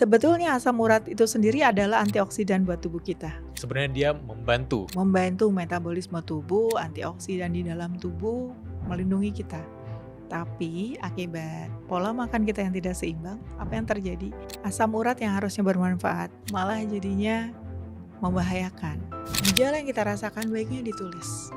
Sebetulnya asam urat itu sendiri adalah antioksidan buat tubuh kita. Sebenarnya dia membantu Metabolisme tubuh, antioksidan di dalam tubuh, melindungi kita. Tapi akibat pola makan kita yang tidak seimbang, apa yang terjadi? Asam urat yang harusnya bermanfaat malah jadinya membahayakan. Gejala yang kita rasakan baiknya ditulis.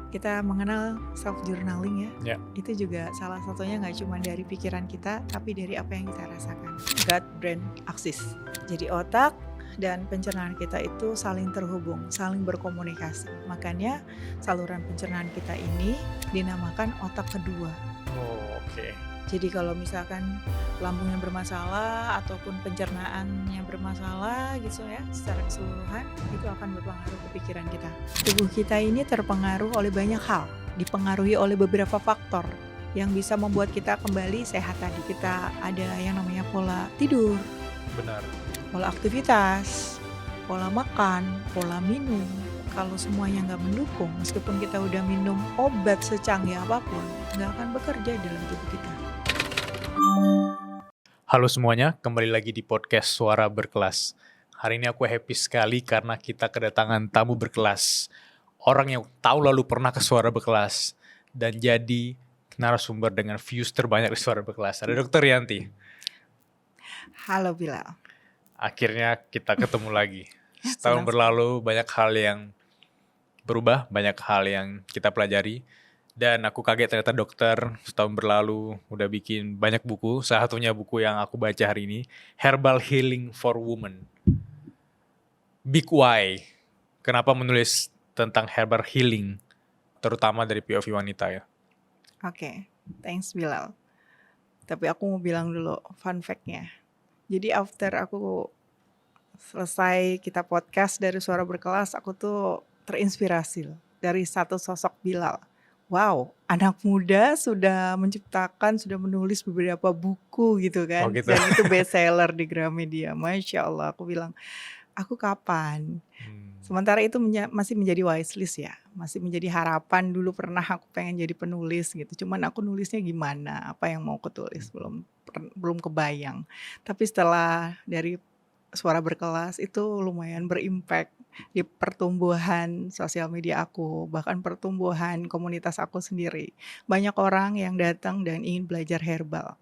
Kita mengenal self-journaling ya. Itu juga salah satunya gak cuma dari pikiran kita, tapi dari apa yang kita rasakan. Gut-brain axis. Jadi otak dan pencernaan kita itu saling terhubung, saling berkomunikasi. Makanya saluran pencernaan kita ini dinamakan otak kedua. Oh, oke. Jadi kalau misalkan lambungnya bermasalah ataupun pencernaannya bermasalah gitu ya, secara keseluruhan itu akan berpengaruh ke pikiran kita. Tubuh kita ini terpengaruh oleh banyak hal, dipengaruhi oleh beberapa faktor yang bisa membuat kita kembali sehat tadi. Kita ada yang namanya pola tidur, Benar. pola aktivitas, pola makan, pola minum. Kalau semuanya nggak mendukung, meskipun kita udah minum obat secanggih apapun, nggak akan bekerja dalam tubuh kita. Halo semuanya, kembali lagi di podcast Suara Berkelas. Hari ini aku happy sekali karena kita kedatangan tamu berkelas. Orang yang tahu lalu pernah ke Suara Berkelas dan jadi narasumber dengan views terbanyak di Suara Berkelas. Ada Dr. Yanti. Halo Bilal. Akhirnya kita ketemu lagi. Setahun berlalu banyak hal yang berubah, banyak hal yang kita pelajari. Dan aku kaget ternyata dokter setahun berlalu udah bikin banyak buku. Salah satunya buku yang aku baca hari ini, Herbal Healing for Women. Big Why. Kenapa menulis tentang herbal healing, terutama dari POV wanita ya? Oke, thanks Bilal. Tapi aku mau bilang dulu fun fact-nya. Jadi after aku selesai kita podcast dari Suara Berkelas, aku tuh terinspirasi dari satu sosok Bilal. Wow, anak muda sudah menciptakan, sudah menulis beberapa buku gitu kan. Oh gitu. Dan itu bestseller di Gramedia. Masya Allah, aku bilang, aku kapan? Sementara itu masih menjadi wishlist ya. Masih menjadi harapan. Dulu pernah aku pengen jadi penulis gitu. Cuman aku nulisnya gimana, apa yang mau aku tulis, belum kebayang. Tapi setelah dari Suara Berkelas itu lumayan berimpact di pertumbuhan sosial media aku, bahkan pertumbuhan komunitas aku sendiri. Banyak orang yang datang dan ingin belajar herbal.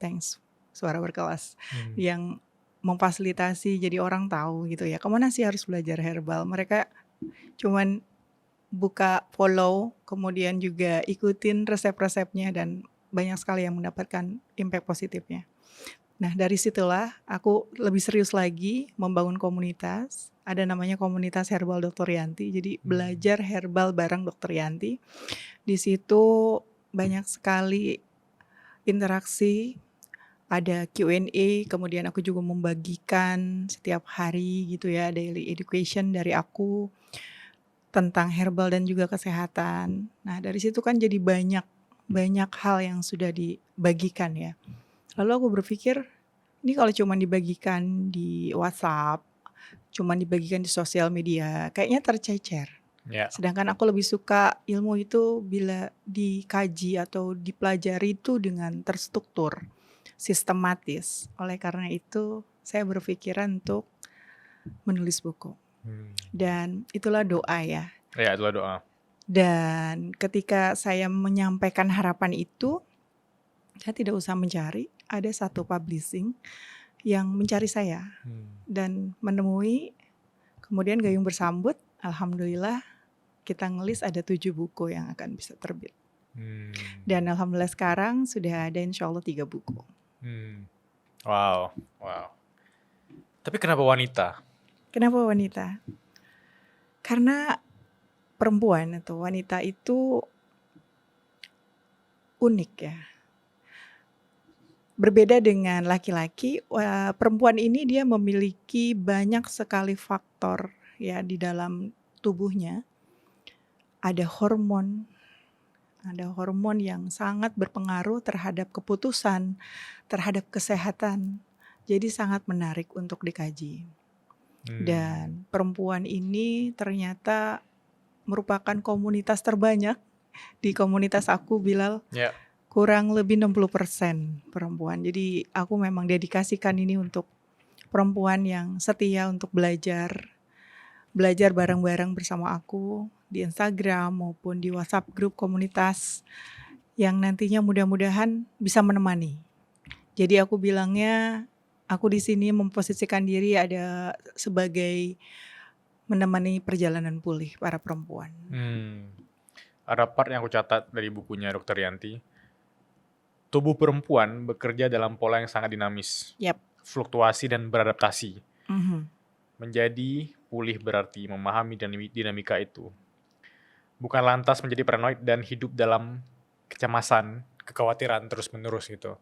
Thanks Suara Berkelas yang memfasilitasi jadi orang tahu gitu ya. Kemana sih harus belajar herbal? Mereka cuman buka follow, kemudian juga ikutin resep-resepnya dan banyak sekali yang mendapatkan impact positifnya. Nah dari situlah aku lebih serius lagi membangun komunitas. Ada namanya komunitas Herbal Dr. Yanti. Jadi belajar herbal bareng Dr. Yanti. Di situ banyak sekali interaksi, ada Q&A, kemudian aku juga membagikan setiap hari gitu ya daily education dari aku tentang herbal dan juga kesehatan. Nah dari situ kan jadi banyak hal yang sudah dibagikan ya. Lalu aku berpikir, ini kalau cuma dibagikan di WhatsApp, cuma dibagikan di sosial media, kayaknya tercecer. Sedangkan aku lebih suka ilmu itu bila dikaji atau dipelajari itu dengan terstruktur, sistematis. Oleh karena itu, saya berpikiran untuk menulis buku. Dan itulah doa ya. Ya, itulah doa. Dan ketika saya menyampaikan harapan itu, saya tidak usah mencari, ada satu publishing yang mencari saya dan menemui, kemudian gayung bersambut, alhamdulillah kita ngelis ada 7 buku yang akan bisa terbit. Dan alhamdulillah sekarang sudah ada insya Allah 3 buku. Wow. Tapi kenapa wanita? Kenapa wanita? Karena perempuan atau wanita itu unik ya. Berbeda dengan laki-laki, perempuan ini dia memiliki banyak sekali faktor ya di dalam tubuhnya. Ada hormon yang sangat berpengaruh terhadap keputusan, terhadap kesehatan. Jadi sangat menarik untuk dikaji. Dan perempuan ini ternyata merupakan komunitas terbanyak di komunitas aku, Bilal. kurang lebih 60% perempuan. Jadi aku memang dedikasikan ini untuk perempuan yang setia untuk belajar bareng-bareng bersama aku di Instagram maupun di WhatsApp grup komunitas yang nantinya mudah-mudahan bisa menemani. Jadi aku bilangnya aku di sini memposisikan diri ada sebagai menemani perjalanan pulih para perempuan. Ada part yang aku catat dari bukunya Dr. Yanti. Tubuh perempuan bekerja dalam pola yang sangat dinamis, Yap. fluktuasi dan beradaptasi. Mhm. Menjadi pulih berarti memahami dinamika itu. Bukan lantas menjadi paranoid dan hidup dalam kecemasan, kekhawatiran terus-menerus gitu.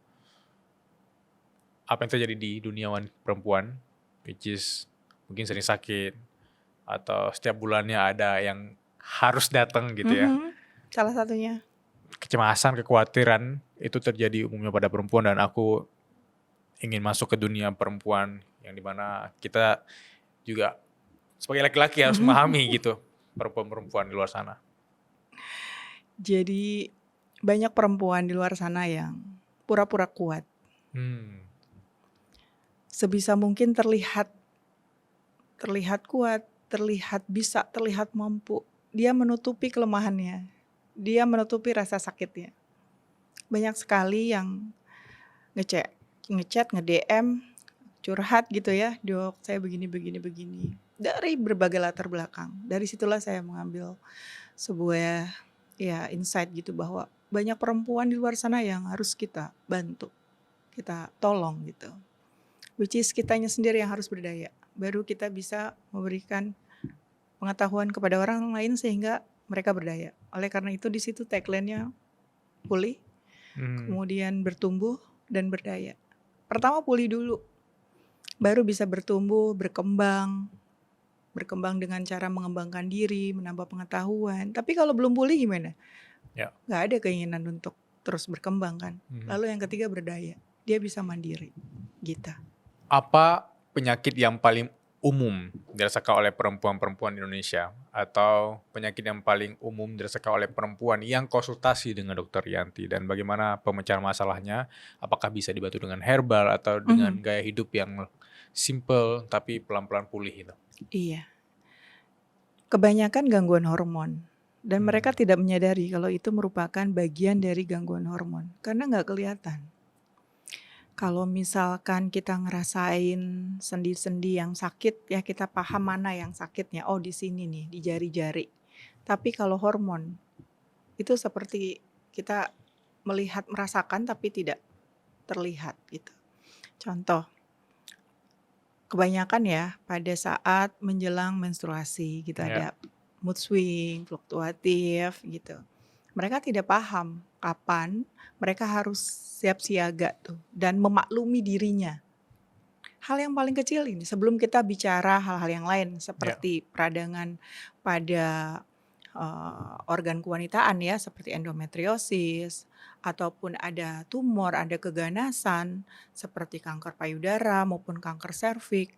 Apa yang terjadi di dunia perempuan, which is mungkin sering sakit, atau setiap bulannya ada yang harus datang gitu ya. Salah satunya. Kecemasan, kekhawatiran itu terjadi umumnya pada perempuan, dan aku ingin masuk ke dunia perempuan yang dimana kita juga sebagai laki-laki harus memahami gitu perempuan-perempuan di luar sana. Jadi banyak perempuan di luar sana yang pura-pura kuat. Sebisa mungkin terlihat kuat, terlihat bisa, terlihat mampu. Dia menutupi kelemahannya. Dia menutupi rasa sakitnya. Banyak sekali yang ngechat, nge-DM, curhat gitu ya, "Dok, saya begini. Dari berbagai latar belakang. Dari situlah saya mengambil sebuah insight gitu bahwa banyak perempuan di luar sana yang harus kita bantu, kita tolong gitu. Which is kitanya sendiri yang harus berdaya. Baru kita bisa memberikan pengetahuan kepada orang lain sehingga mereka berdaya. Oleh karena itu di situ tagline-nya pulih, kemudian bertumbuh dan berdaya. Pertama pulih dulu, baru bisa bertumbuh, berkembang dengan cara mengembangkan diri, menambah pengetahuan. Tapi kalau belum pulih gimana? Ya. Nggak ada keinginan untuk terus berkembang kan. Lalu yang ketiga berdaya, dia bisa mandiri gitu. Apa penyakit yang paling umum dirasakan oleh perempuan-perempuan di Indonesia, atau penyakit yang paling umum dirasakan oleh perempuan yang konsultasi dengan Dr. Yanti, dan bagaimana pemecahan masalahnya? Apakah bisa dibantu dengan herbal atau dengan gaya hidup yang simple tapi pelan-pelan pulih itu? Iya. Kebanyakan gangguan hormon, dan mereka tidak menyadari kalau itu merupakan bagian dari gangguan hormon karena nggak kelihatan. Kalau misalkan kita ngerasain sendi-sendi yang sakit ya kita paham mana yang sakitnya. Oh di sini nih, di jari-jari. Tapi kalau hormon itu seperti kita merasakan tapi tidak terlihat gitu. Contoh, kebanyakan ya pada saat menjelang menstruasi gitu ada mood swing, fluktuatif gitu. Mereka tidak paham kapan mereka harus siap siaga tuh dan memaklumi dirinya. Hal yang paling kecil ini sebelum kita bicara hal-hal yang lain seperti peradangan pada organ kewanitaan ya seperti endometriosis ataupun ada tumor, ada keganasan seperti kanker payudara maupun kanker serviks,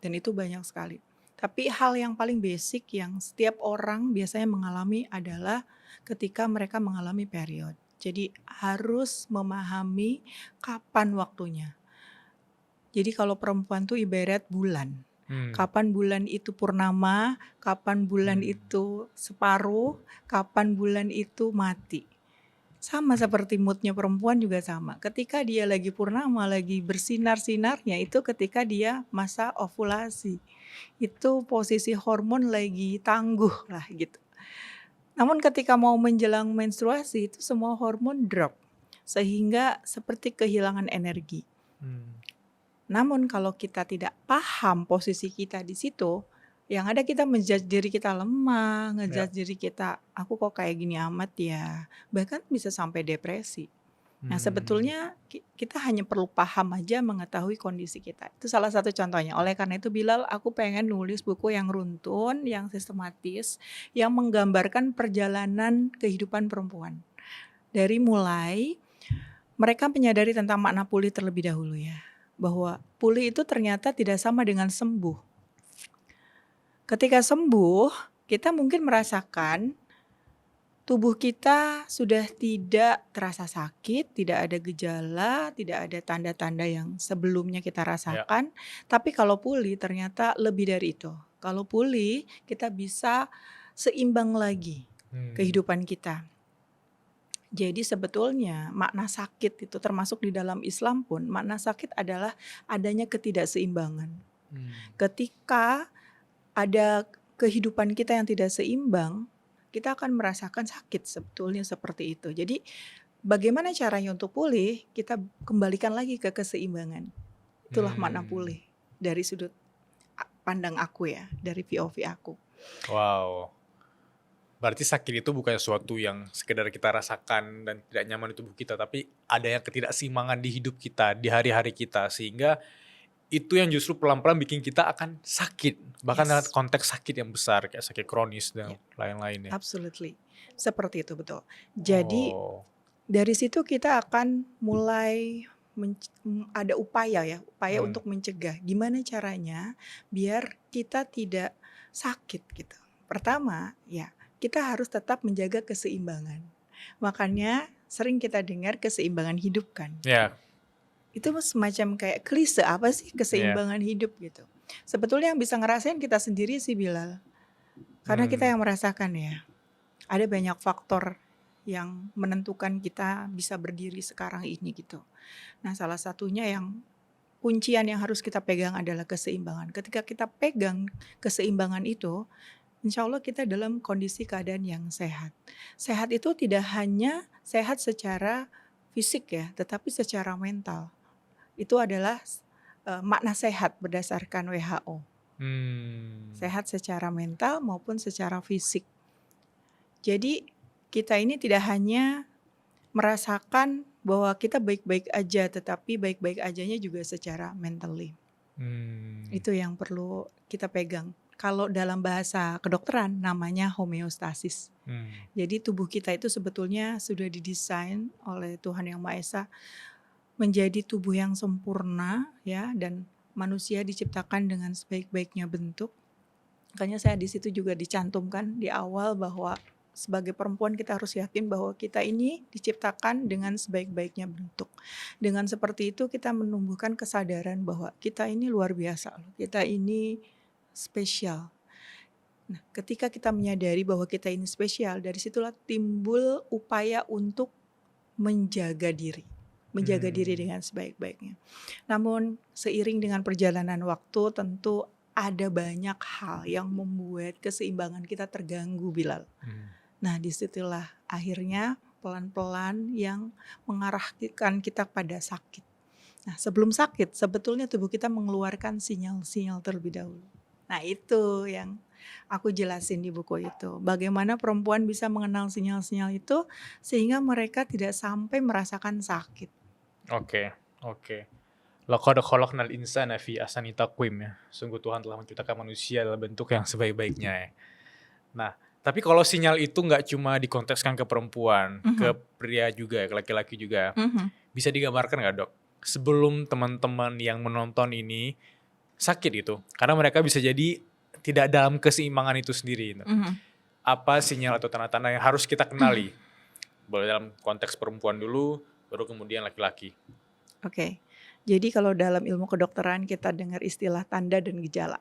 dan itu banyak sekali. Tapi hal yang paling basic yang setiap orang biasanya mengalami adalah ketika mereka mengalami period. Jadi harus memahami kapan waktunya. Jadi kalau perempuan tuh ibarat bulan. Kapan bulan itu purnama, kapan bulan itu separuh, kapan bulan itu mati. Sama seperti moodnya perempuan juga sama. Ketika dia lagi purnama, lagi bersinar-sinarnya itu ketika dia masa ovulasi. Itu posisi hormon lagi tangguh lah gitu. Namun ketika mau menjelang menstruasi itu semua hormon drop. Sehingga seperti kehilangan energi. Namun kalau kita tidak paham posisi kita di situ, yang ada kita menjudge diri kita lemah, ngejudge diri kita, aku kok kayak gini amat ya. Bahkan bisa sampai depresi. Nah sebetulnya kita hanya perlu paham aja mengetahui kondisi kita. Itu salah satu contohnya. Oleh karena itu Bilal, aku pengen nulis buku yang runtun, yang sistematis, yang menggambarkan perjalanan kehidupan perempuan. Dari mulai mereka menyadari tentang makna pulih terlebih dahulu ya. Bahwa pulih itu ternyata tidak sama dengan sembuh. Ketika sembuh, kita mungkin merasakan tubuh kita sudah tidak terasa sakit, tidak ada gejala, tidak ada tanda-tanda yang sebelumnya kita Ya. rasakan. Tapi kalau pulih ternyata lebih dari itu. Kalau pulih kita bisa seimbang lagi kehidupan kita. Jadi sebetulnya makna sakit itu termasuk di dalam Islam pun, makna sakit adalah adanya ketidakseimbangan. Ketika ada kehidupan kita yang tidak seimbang, kita akan merasakan sakit sebetulnya seperti itu. Jadi bagaimana caranya untuk pulih? Kita kembalikan lagi ke keseimbangan. Itulah makna pulih dari sudut pandang aku ya, dari POV aku. Wow. Berarti sakit itu bukan sesuatu yang sekedar kita rasakan dan tidak nyaman di tubuh kita, tapi ada yang ketidakseimbangan di hidup kita, di hari-hari kita, sehingga itu yang justru pelan-pelan bikin kita akan sakit. Bahkan dalam konteks sakit yang besar, kayak sakit kronis dan lain-lain ya. Absolutely. Seperti itu, betul. Jadi dari situ kita akan mulai ada upaya untuk mencegah. Gimana caranya biar kita tidak sakit gitu. Pertama, ya kita harus tetap menjaga keseimbangan. Makanya sering kita dengar keseimbangan hidup kan. Ya. Itu semacam kayak klise, apa sih keseimbangan hidup gitu. Sebetulnya yang bisa ngerasain kita sendiri sih Bilal. Karena kita yang merasakan ya. Ada banyak faktor yang menentukan kita bisa berdiri sekarang ini gitu. Nah, salah satunya yang kuncian yang harus kita pegang adalah keseimbangan. Ketika kita pegang keseimbangan itu, insya Allah kita dalam kondisi keadaan yang sehat. Sehat itu tidak hanya sehat secara fisik ya, tetapi secara mental. Itu adalah makna sehat berdasarkan WHO. Sehat secara mental maupun secara fisik. Jadi kita ini tidak hanya merasakan bahwa kita baik-baik aja, tetapi baik-baik ajanya juga secara mentally. Itu yang perlu kita pegang. Kalau dalam bahasa kedokteran namanya homeostasis. Jadi tubuh kita itu sebetulnya sudah didesain oleh Tuhan Yang Maha Esa menjadi tubuh yang sempurna ya, dan manusia diciptakan dengan sebaik-baiknya bentuk. Makanya saya di situ juga dicantumkan di awal bahwa sebagai perempuan kita harus yakin bahwa kita ini diciptakan dengan sebaik-baiknya bentuk. Dengan seperti itu kita menumbuhkan kesadaran bahwa kita ini luar biasa loh. Kita ini spesial. Nah, ketika kita menyadari bahwa kita ini spesial, dari situlah timbul upaya untuk menjaga diri. Menjaga diri dengan sebaik-baiknya. Namun seiring dengan perjalanan waktu tentu ada banyak hal yang membuat keseimbangan kita terganggu Bilal. Nah disitulah akhirnya pelan-pelan yang mengarahkan kita pada sakit. Nah sebelum sakit sebetulnya tubuh kita mengeluarkan sinyal-sinyal terlebih dahulu. Nah itu yang aku jelasin di buku itu. Bagaimana perempuan bisa mengenal sinyal-sinyal itu sehingga mereka tidak sampai merasakan sakit. Oke. Laqad khalaqnal insana fi ahsani taqwim ya. Sungguh Tuhan telah menciptakan manusia dalam bentuk yang sebaik-baiknya ya. Nah, tapi kalau sinyal itu nggak cuma dikontekskan ke perempuan, ke pria juga, ke laki-laki juga. Bisa digambarkan nggak dok? Sebelum teman-teman yang menonton ini sakit itu, karena mereka bisa jadi tidak dalam keseimbangan itu sendiri. Gitu. Apa sinyal atau tanda-tanda yang harus kita kenali? Boleh dalam konteks perempuan dulu, baru kemudian laki-laki. Oke. Jadi kalau dalam ilmu kedokteran kita dengar istilah tanda dan gejala.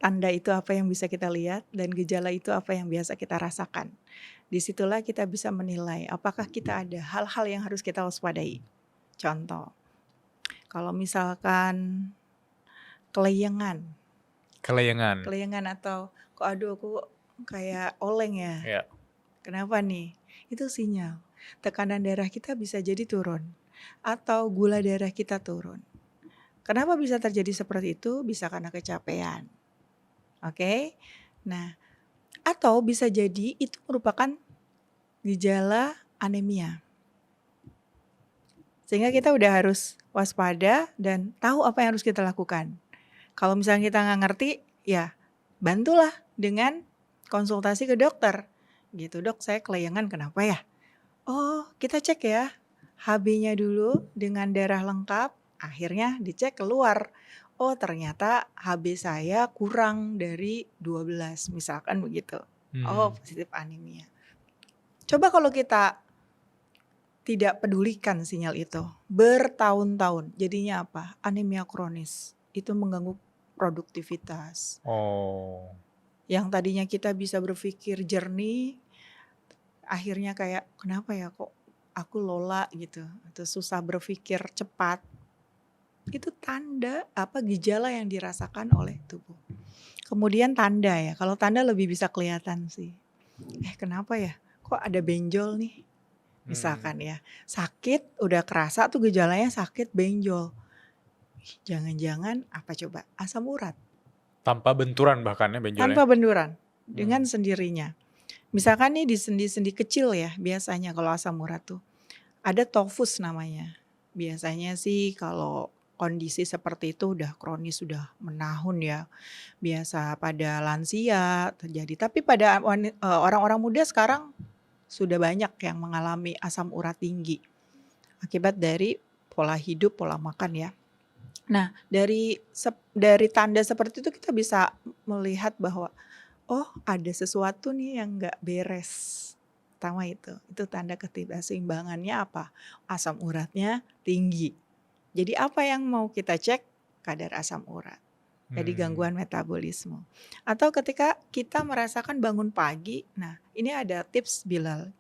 Tanda itu apa yang bisa kita lihat dan gejala itu apa yang biasa kita rasakan. Disitulah kita bisa menilai apakah kita ada hal-hal yang harus kita waspadai. Contoh, kalau misalkan kelayangan atau kok aduh aku kayak oleng ya. Kenapa nih? Itu sinyal. Tekanan darah kita bisa jadi turun atau gula darah kita turun. Kenapa bisa terjadi seperti itu? Bisa karena kecapean. Oke. Nah, atau bisa jadi itu merupakan gejala anemia. Sehingga kita udah harus waspada dan tahu apa yang harus kita lakukan. Kalau misalnya kita nggak ngerti, ya bantulah dengan konsultasi ke dokter. Gitu, dok saya kelayangan kenapa ya? Oh kita cek ya HB-nya dulu dengan darah lengkap. Akhirnya dicek keluar. Oh ternyata HB saya kurang dari 12 misalkan begitu. Oh positif anemia. Coba kalau kita tidak pedulikan sinyal itu bertahun-tahun, jadinya apa? Anemia kronis. Itu mengganggu produktivitas. Oh. Yang tadinya kita bisa berpikir jernih, akhirnya kayak kenapa ya kok aku lola gitu, atau susah berpikir cepat. Itu tanda gejala yang dirasakan oleh tubuh. Kemudian tanda ya, kalau tanda lebih bisa kelihatan sih. Kenapa ya? Kok ada benjol nih? Misalkan ya, sakit udah kerasa tuh gejalanya sakit benjol. Jangan-jangan apa coba? Asam urat. Tanpa benturan bahkan ya benjolnya. Tanpa benturan, dengan sendirinya. Misalkan nih di sendi-sendi kecil ya, biasanya kalau asam urat tuh ada tofus namanya. Biasanya sih kalau kondisi seperti itu udah kronis, sudah menahun ya. Biasa pada lansia terjadi. Tapi pada orang-orang muda sekarang sudah banyak yang mengalami asam urat tinggi akibat dari pola hidup, pola makan ya. Nah, dari tanda seperti itu kita bisa melihat bahwa oh ada sesuatu nih yang nggak beres. Pertama itu tanda ketidakseimbangannya apa? Asam uratnya tinggi. Jadi apa yang mau kita cek? Kadar asam urat. Jadi gangguan metabolisme. Atau ketika kita merasakan bangun pagi, nah ini ada tips Bilal.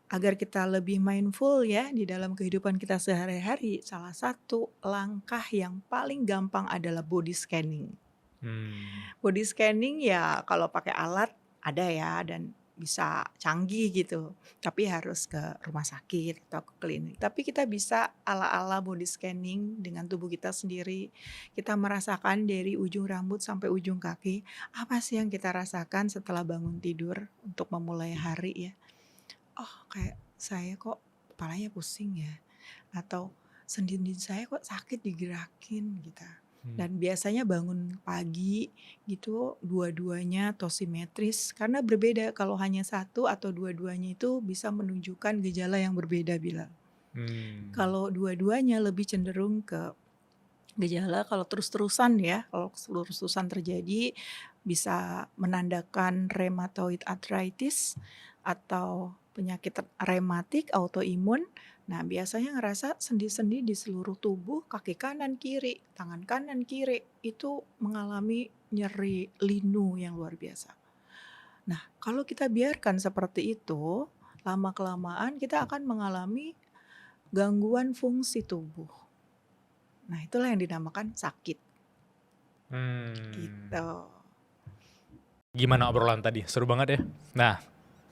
Agar kita lebih mindful ya di dalam kehidupan kita sehari-hari. Salah satu langkah yang paling gampang adalah body scanning. Body scanning ya kalau pakai alat ada ya dan bisa canggih gitu. Tapi harus ke rumah sakit atau ke klinik. Tapi kita bisa ala-ala body scanning dengan tubuh kita sendiri. Kita merasakan dari ujung rambut sampai ujung kaki. Apa sih yang kita rasakan setelah bangun tidur untuk memulai hari ya. Oh kayak saya kok kepalanya pusing ya. Atau sendi-sendi saya kok sakit digerakin gitu. Dan biasanya bangun pagi gitu dua-duanya tosimetris karena berbeda, kalau hanya satu atau dua-duanya itu bisa menunjukkan gejala yang berbeda Bilal. Kalau dua-duanya lebih cenderung ke gejala kalau terus-terusan ya, kalau terus-terusan terjadi bisa menandakan rheumatoid arthritis atau penyakit rematik autoimun. Nah biasanya ngerasa sendi-sendi di seluruh tubuh, kaki kanan kiri, tangan kanan kiri itu mengalami nyeri linu yang luar biasa. Nah kalau kita biarkan seperti itu, lama-kelamaan kita akan mengalami gangguan fungsi tubuh. Nah itulah yang dinamakan sakit. Gitu. Gimana obrolan tadi? Seru banget ya. Nah,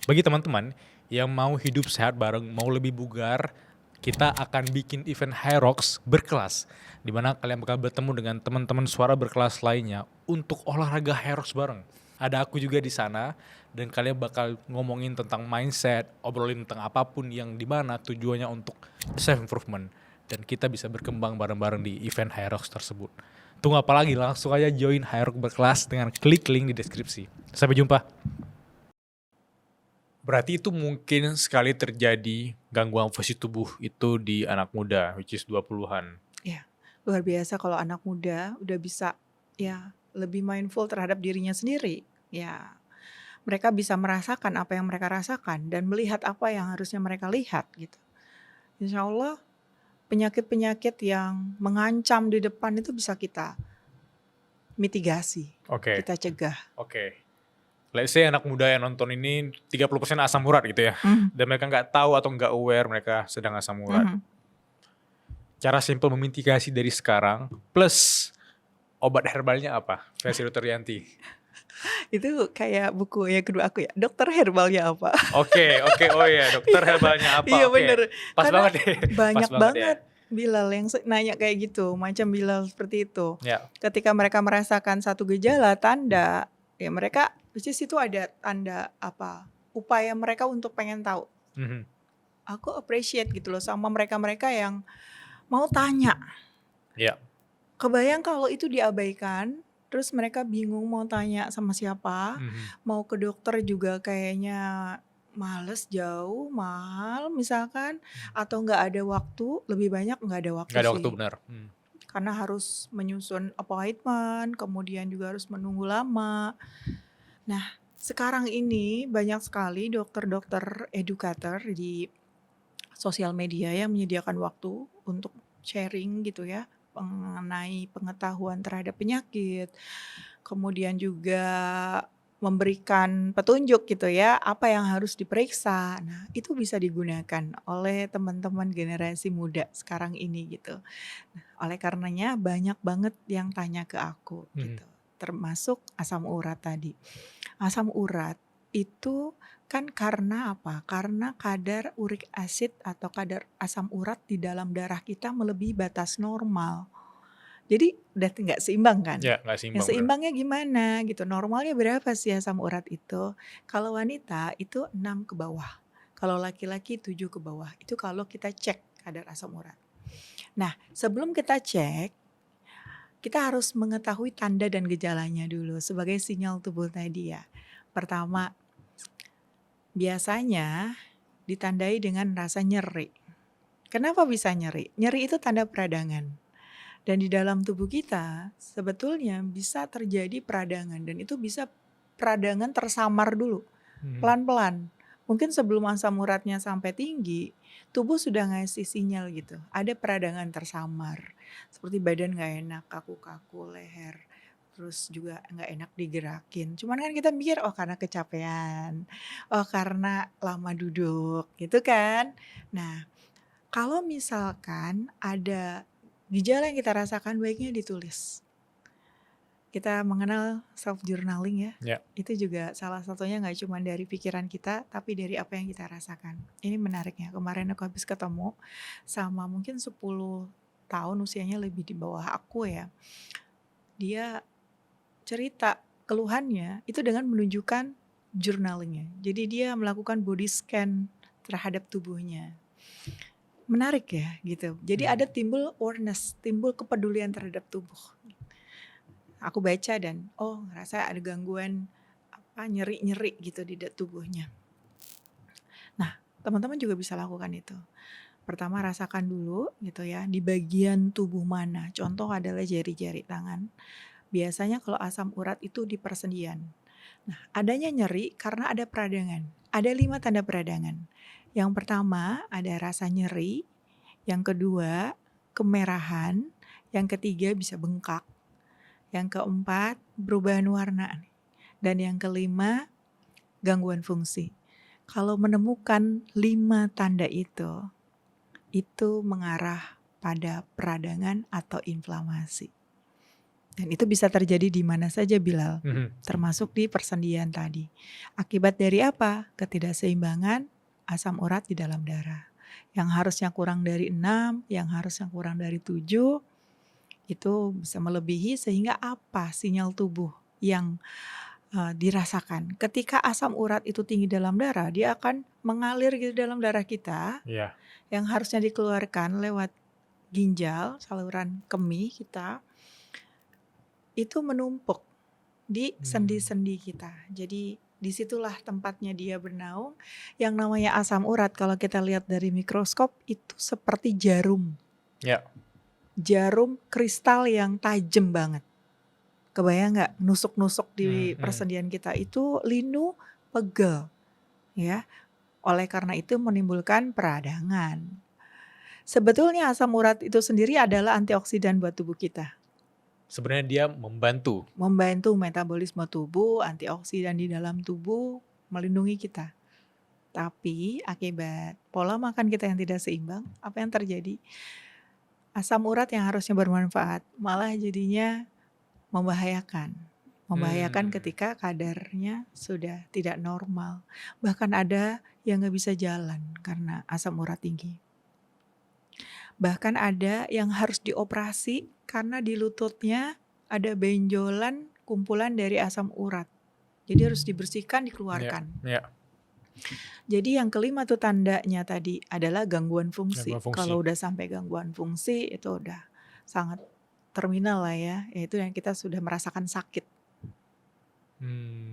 bagi teman-teman yang mau hidup sehat bareng, mau lebih bugar, kita akan bikin event Hyrox berkelas, di mana kalian bakal bertemu dengan teman-teman suara berkelas lainnya untuk olahraga Hyrox bareng. Ada aku juga di sana dan kalian bakal ngomongin tentang mindset, obrolin tentang apapun yang dimana tujuannya untuk self improvement dan kita bisa berkembang bareng-bareng di event Hyrox tersebut. Tunggu apa lagi? Langsung aja join Hyrox berkelas dengan klik link di deskripsi. Sampai jumpa. Berarti itu mungkin sekali terjadi gangguan fungsi tubuh itu di anak muda, which is 20-an. Ya, luar biasa kalau anak muda udah bisa ya lebih mindful terhadap dirinya sendiri. Ya, mereka bisa merasakan apa yang mereka rasakan dan melihat apa yang harusnya mereka lihat gitu. Insya Allah penyakit-penyakit yang mengancam di depan itu bisa kita mitigasi, kita cegah. Let's say anak muda yang nonton ini 30% asam urat gitu ya. Dan mereka nggak tahu atau nggak aware mereka sedang asam urat. Cara simpel memitigasi dari sekarang plus obat herbalnya apa? Versi Dr. Yanti. Itu kayak buku yang kedua aku ya, dokter herbalnya apa? Oke, oh ya, dokter herbalnya apa? Iya bener. Pas Karena banget deh. Banyak banget Bilal yang nanya kayak gitu, macam Bilal seperti itu. Ketika mereka merasakan satu gejala, tanda, ya mereka pasti situ ada tanda apa, upaya mereka untuk pengen tahu. Aku appreciate gitu loh sama mereka-mereka yang mau tanya. Kebayang kalau itu diabaikan, terus mereka bingung mau tanya sama siapa, mau ke dokter juga kayaknya males, jauh, mahal misalkan, atau nggak ada waktu, lebih banyak nggak ada waktu sih. Nggak ada waktu benar. Karena harus menyusun appointment, kemudian juga harus menunggu lama. Nah sekarang ini banyak sekali dokter-dokter educator di sosial media yang menyediakan waktu untuk sharing gitu ya, mengenai pengetahuan terhadap penyakit, kemudian juga memberikan petunjuk gitu ya, apa yang harus diperiksa. Nah, itu bisa digunakan oleh teman-teman generasi muda sekarang ini gitu. Oleh karenanya banyak banget yang tanya ke aku Mhm. gitu, termasuk asam urat tadi. Asam urat itu kan karena apa? Karena kadar uric acid atau kadar asam urat di dalam darah kita melebihi batas normal. Jadi udah nggak seimbang kan? Ya, nggak Yang seimbang, bener. seimbangnya gimana gitu? Normalnya berapa sih asam urat itu? Kalau wanita itu 6 ke bawah. Kalau laki-laki 7 ke bawah. Itu kalau kita cek kadar asam urat. Nah, sebelum kita cek, kita harus mengetahui tanda dan gejalanya dulu sebagai sinyal tubuh tadi ya. Pertama, biasanya ditandai dengan rasa nyeri. Kenapa bisa nyeri? Nyeri itu tanda peradangan. Dan di dalam tubuh kita sebetulnya bisa terjadi peradangan dan itu bisa peradangan tersamar dulu, Mhm. pelan-pelan. Mungkin sebelum asam uratnya sampai tinggi, tubuh sudah ngasih sinyal gitu, ada peradangan tersamar. Seperti badan nggak enak, kaku-kaku, leher, terus juga nggak enak digerakin. Cuman kan kita mikir, oh karena kecapean, oh karena lama duduk gitu kan. Nah, kalau misalkan ada gejala yang kita rasakan baiknya ditulis. Kita mengenal self journaling ya. Ya. Itu juga salah satunya nggak cuma dari pikiran kita, tapi dari apa yang kita rasakan. Ini menariknya, kemarin aku habis ketemu sama mungkin 10 tahun usianya lebih di bawah aku ya. Dia cerita keluhannya itu dengan menunjukkan journalingnya. Jadi dia melakukan body scan terhadap tubuhnya. Menarik ya gitu. Jadi ada timbul awareness, timbul kepedulian terhadap tubuh. Aku baca dan oh ngerasa ada gangguan apa nyeri-nyeri gitu di tubuhnya. Nah, teman-teman juga bisa lakukan itu. Pertama rasakan dulu gitu ya di bagian tubuh mana. Contoh adalah jari-jari tangan. Biasanya kalau asam urat itu di persendian. Nah, adanya nyeri karena ada peradangan. Ada 5 tanda peradangan. Yang pertama ada rasa nyeri, yang kedua kemerahan, yang ketiga bisa bengkak, yang keempat perubahan warna, dan yang kelima gangguan fungsi. Kalau menemukan 5 tanda itu mengarah pada peradangan atau inflamasi. Dan itu bisa terjadi di mana saja Bilal, termasuk di persendian tadi. Akibat dari apa? Ketidakseimbangan asam urat di dalam darah. Yang harusnya kurang dari 6, yang harusnya kurang dari 7, itu bisa melebihi sehingga apa sinyal tubuh yang dirasakan. Ketika asam urat itu tinggi dalam darah, dia akan mengalir gitu dalam darah kita, Iya. yang harusnya dikeluarkan lewat ginjal, saluran kemih kita, itu menumpuk di sendi-sendi kita. Jadi disitulah tempatnya dia bernaung. Yang namanya asam urat kalau kita lihat dari mikroskop itu seperti jarum. Ya. Jarum kristal yang tajam banget. Kebayang nggak nusuk-nusuk di persendian kita itu linu, pegel, ya. Oleh karena itu menimbulkan peradangan. Sebetulnya asam urat itu sendiri adalah antioksidan buat tubuh kita. Sebenarnya dia membantu. Membantu metabolisme tubuh, antioksidan di dalam tubuh, melindungi kita. Tapi akibat pola makan kita yang tidak seimbang, apa yang terjadi? Asam urat yang harusnya bermanfaat malah jadinya membahayakan. Membahayakan ketika kadarnya sudah tidak normal. Bahkan ada yang gak bisa jalan karena asam urat tinggi. Bahkan ada yang harus dioperasi karena di lututnya ada benjolan kumpulan dari asam urat. Jadi harus dibersihkan, dikeluarkan. Ya. Jadi yang kelima tuh tandanya tadi adalah gangguan fungsi. Gangguan fungsi. Kalau udah sampai gangguan fungsi itu udah sangat terminal lah ya. Yaitu yang kita sudah merasakan sakit.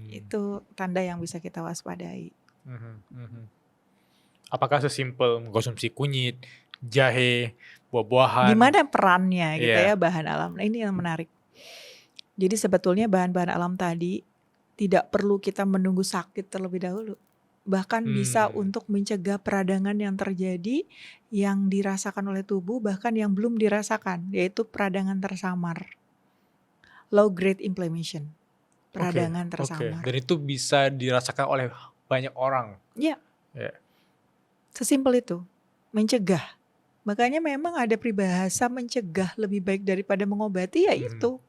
Itu tanda yang bisa kita waspadai. Apakah sesimpel mengkonsumsi kunyit, jahe, buah-buahan? Gimana perannya gitu ya bahan alam. Nah ini yang menarik. Jadi sebetulnya bahan-bahan alam tadi Tidak perlu kita menunggu sakit terlebih dahulu. Bahkan bisa untuk mencegah peradangan yang terjadi, yang dirasakan oleh tubuh, bahkan yang belum dirasakan, yaitu peradangan tersamar. Low grade inflammation, Oke, peradangan oke. tersamar. Dan itu bisa dirasakan oleh banyak orang. Ya, Ya. sesimpel itu, mencegah. Makanya memang ada peribahasa mencegah lebih baik daripada mengobati, ya itu.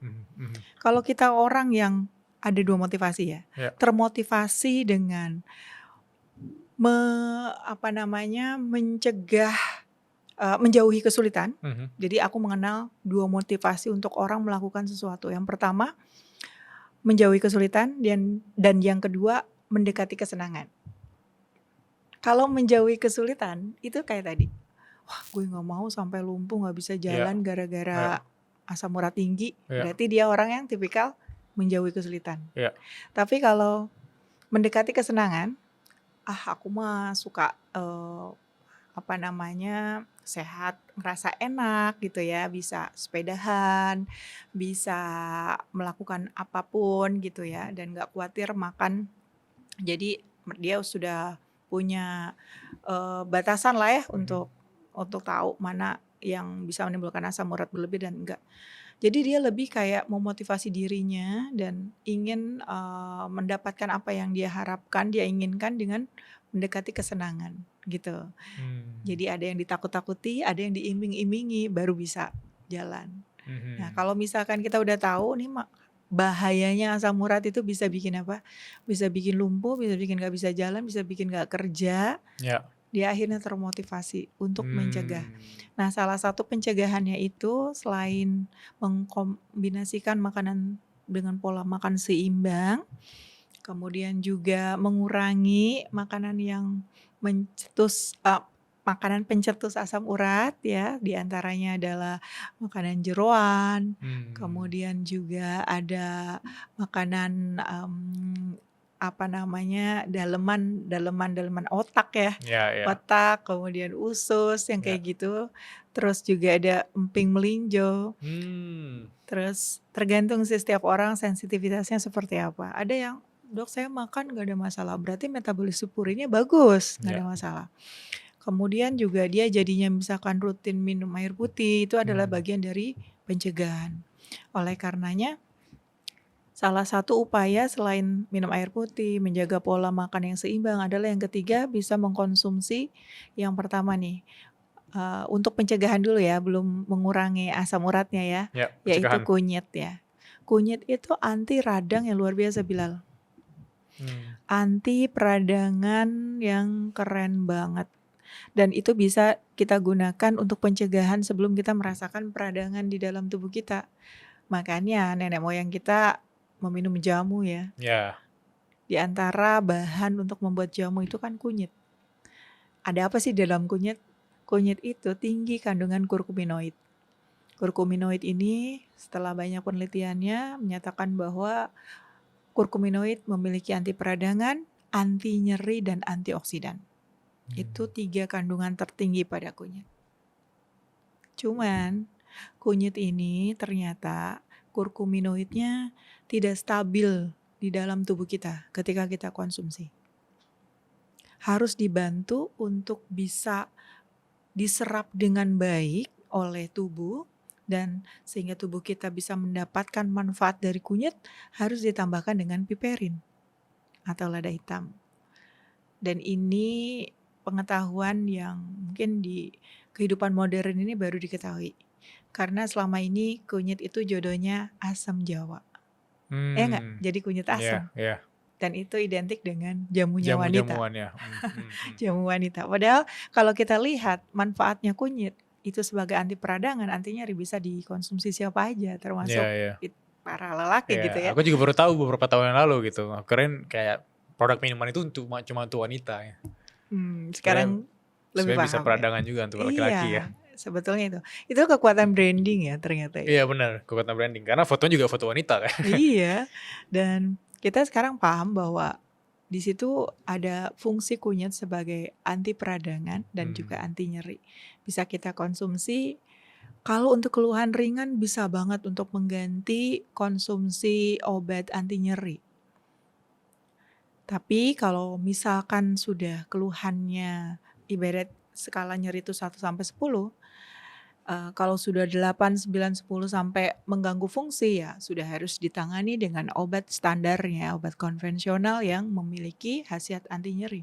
Kalau kita orang yang ada dua motivasi ya, Ya. termotivasi dengan mencegah, menjauhi kesulitan. Jadi aku mengenal dua motivasi untuk orang melakukan sesuatu. Yang pertama, menjauhi kesulitan, dan yang kedua, mendekati kesenangan. Kalau menjauhi kesulitan, itu kayak tadi, wah gue gak mau sampai lumpuh, gak bisa jalan gara-gara asam urat tinggi. Berarti dia orang yang tipikal menjauhi kesulitan. Tapi kalau mendekati kesenangan, aku mah suka sehat, merasa enak gitu ya, bisa sepedahan, bisa melakukan apapun gitu ya, dan gak khawatir makan. Jadi dia sudah punya batasan lah ya untuk tahu mana yang bisa menimbulkan asam urat berlebih dan enggak. Jadi dia lebih kayak memotivasi dirinya dan ingin mendapatkan apa yang dia harapkan, dia inginkan dengan mendekati kesenangan gitu. Jadi ada yang ditakut-takuti, ada yang diiming-imingi, baru bisa jalan. Nah kalau misalkan kita udah tahu nih bahayanya asam urat itu bisa bikin apa? Bisa bikin lumpuh, bisa bikin gak bisa jalan, bisa bikin gak kerja. Dia akhirnya termotivasi untuk mencegah. Nah salah satu pencegahannya itu selain mengkombinasikan makanan dengan pola makan seimbang, kemudian juga mengurangi makanan yang makanan pencetus asam urat ya, diantaranya adalah makanan jeroan, kemudian juga ada makanan daleman otak ya, otak, kemudian usus yang kayak gitu, terus juga ada emping melinjo. Terus tergantung sih setiap orang sensitivitasnya seperti apa. Ada yang, dok saya makan gak ada masalah, berarti metabolisme purinnya bagus, gak ada masalah. Kemudian juga dia jadinya misalkan rutin minum air putih, itu adalah bagian dari pencegahan. Oleh karenanya, salah satu upaya selain minum air putih, menjaga pola makan yang seimbang adalah yang ketiga bisa mengkonsumsi yang pertama nih, untuk pencegahan dulu ya, belum mengurangi asam uratnya ya, yaitu kunyit ya. Kunyit itu anti radang yang luar biasa Bilal. Anti peradangan yang keren banget. Dan itu bisa kita gunakan untuk pencegahan sebelum kita merasakan peradangan di dalam tubuh kita. Makanya nenek moyang kita meminum jamu ya. Di antara bahan untuk membuat jamu itu kan kunyit. Ada apa sih dalam kunyit? Kunyit itu tinggi kandungan kurkuminoid. Kurkuminoid ini setelah banyak penelitiannya menyatakan bahwa kurkuminoid memiliki anti peradangan, anti nyeri, dan antioksidan. Itu 3 kandungan tertinggi pada kunyit. Cuman kunyit ini ternyata kurkuminoidnya tidak stabil di dalam tubuh kita ketika kita konsumsi. Harus dibantu untuk bisa diserap dengan baik oleh tubuh, dan sehingga tubuh kita bisa mendapatkan manfaat dari kunyit, harus ditambahkan dengan piperin atau lada hitam. Dan ini pengetahuan yang mungkin di kehidupan modern ini baru diketahui. Karena selama ini kunyit itu jodohnya asam Jawa. Ya enggak? Jadi kunyit asam. Dan itu identik dengan jamunya wanita. Jamu wanita. Padahal kalau kita lihat manfaatnya kunyit itu sebagai anti peradangan, anti nyeri, bisa dikonsumsi siapa aja, termasuk para lelaki gitu ya. Aku juga baru tahu beberapa tahun yang lalu gitu. Keren kayak produk minuman itu cuma untuk wanita ya. Sekarang lebih paham bisa peradangan ya juga untuk laki-laki ya. Sebetulnya itu kekuatan branding ya ternyata ya. Iya benar, kekuatan branding. Karena fotonya juga foto wanita kan. Iya, dan kita sekarang paham bahwa di situ ada fungsi kunyit sebagai anti peradangan dan juga anti nyeri. Bisa kita konsumsi. Kalau untuk keluhan ringan bisa banget untuk mengganti konsumsi obat anti nyeri. Tapi kalau misalkan sudah keluhannya ibarat skala nyeri itu 1 sampai 10, kalau sudah 8, 9, 10 sampai mengganggu fungsi ya sudah harus ditangani dengan obat standarnya, obat konvensional yang memiliki khasiat anti nyeri.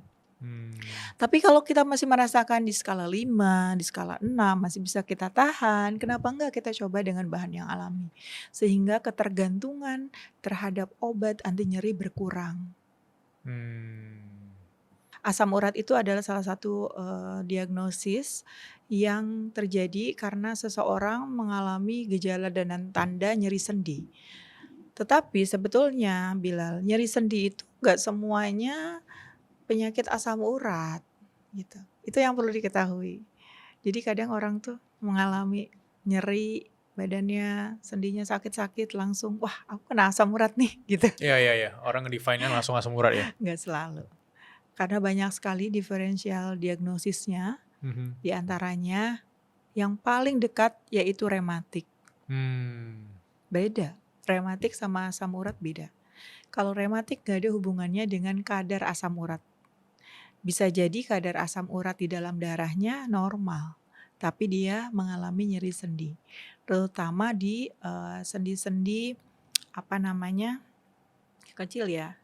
Tapi kalau kita masih merasakan di skala 5, di skala 6 masih bisa kita tahan, kenapa enggak kita coba dengan bahan yang alami. Sehingga ketergantungan terhadap obat anti nyeri berkurang. Asam urat itu adalah salah satu diagnosis yang terjadi karena seseorang mengalami gejala dan tanda nyeri sendi. Tetapi sebetulnya Bilal, nyeri sendi itu enggak semuanya penyakit asam urat gitu. Itu yang perlu diketahui. Jadi kadang orang tuh mengalami nyeri badannya, sendinya sakit-sakit langsung, wah aku kena asam urat nih gitu. Iya. Orang ngedefine-nya langsung asam urat ya. Enggak selalu. Karena banyak sekali diferensial diagnosisnya, di antaranya yang paling dekat yaitu rematik. Beda, rematik sama asam urat beda. Kalau rematik gak ada hubungannya dengan kadar asam urat. Bisa jadi kadar asam urat di dalam darahnya normal, tapi dia mengalami nyeri sendi. Terutama di sendi-sendi kecil ya.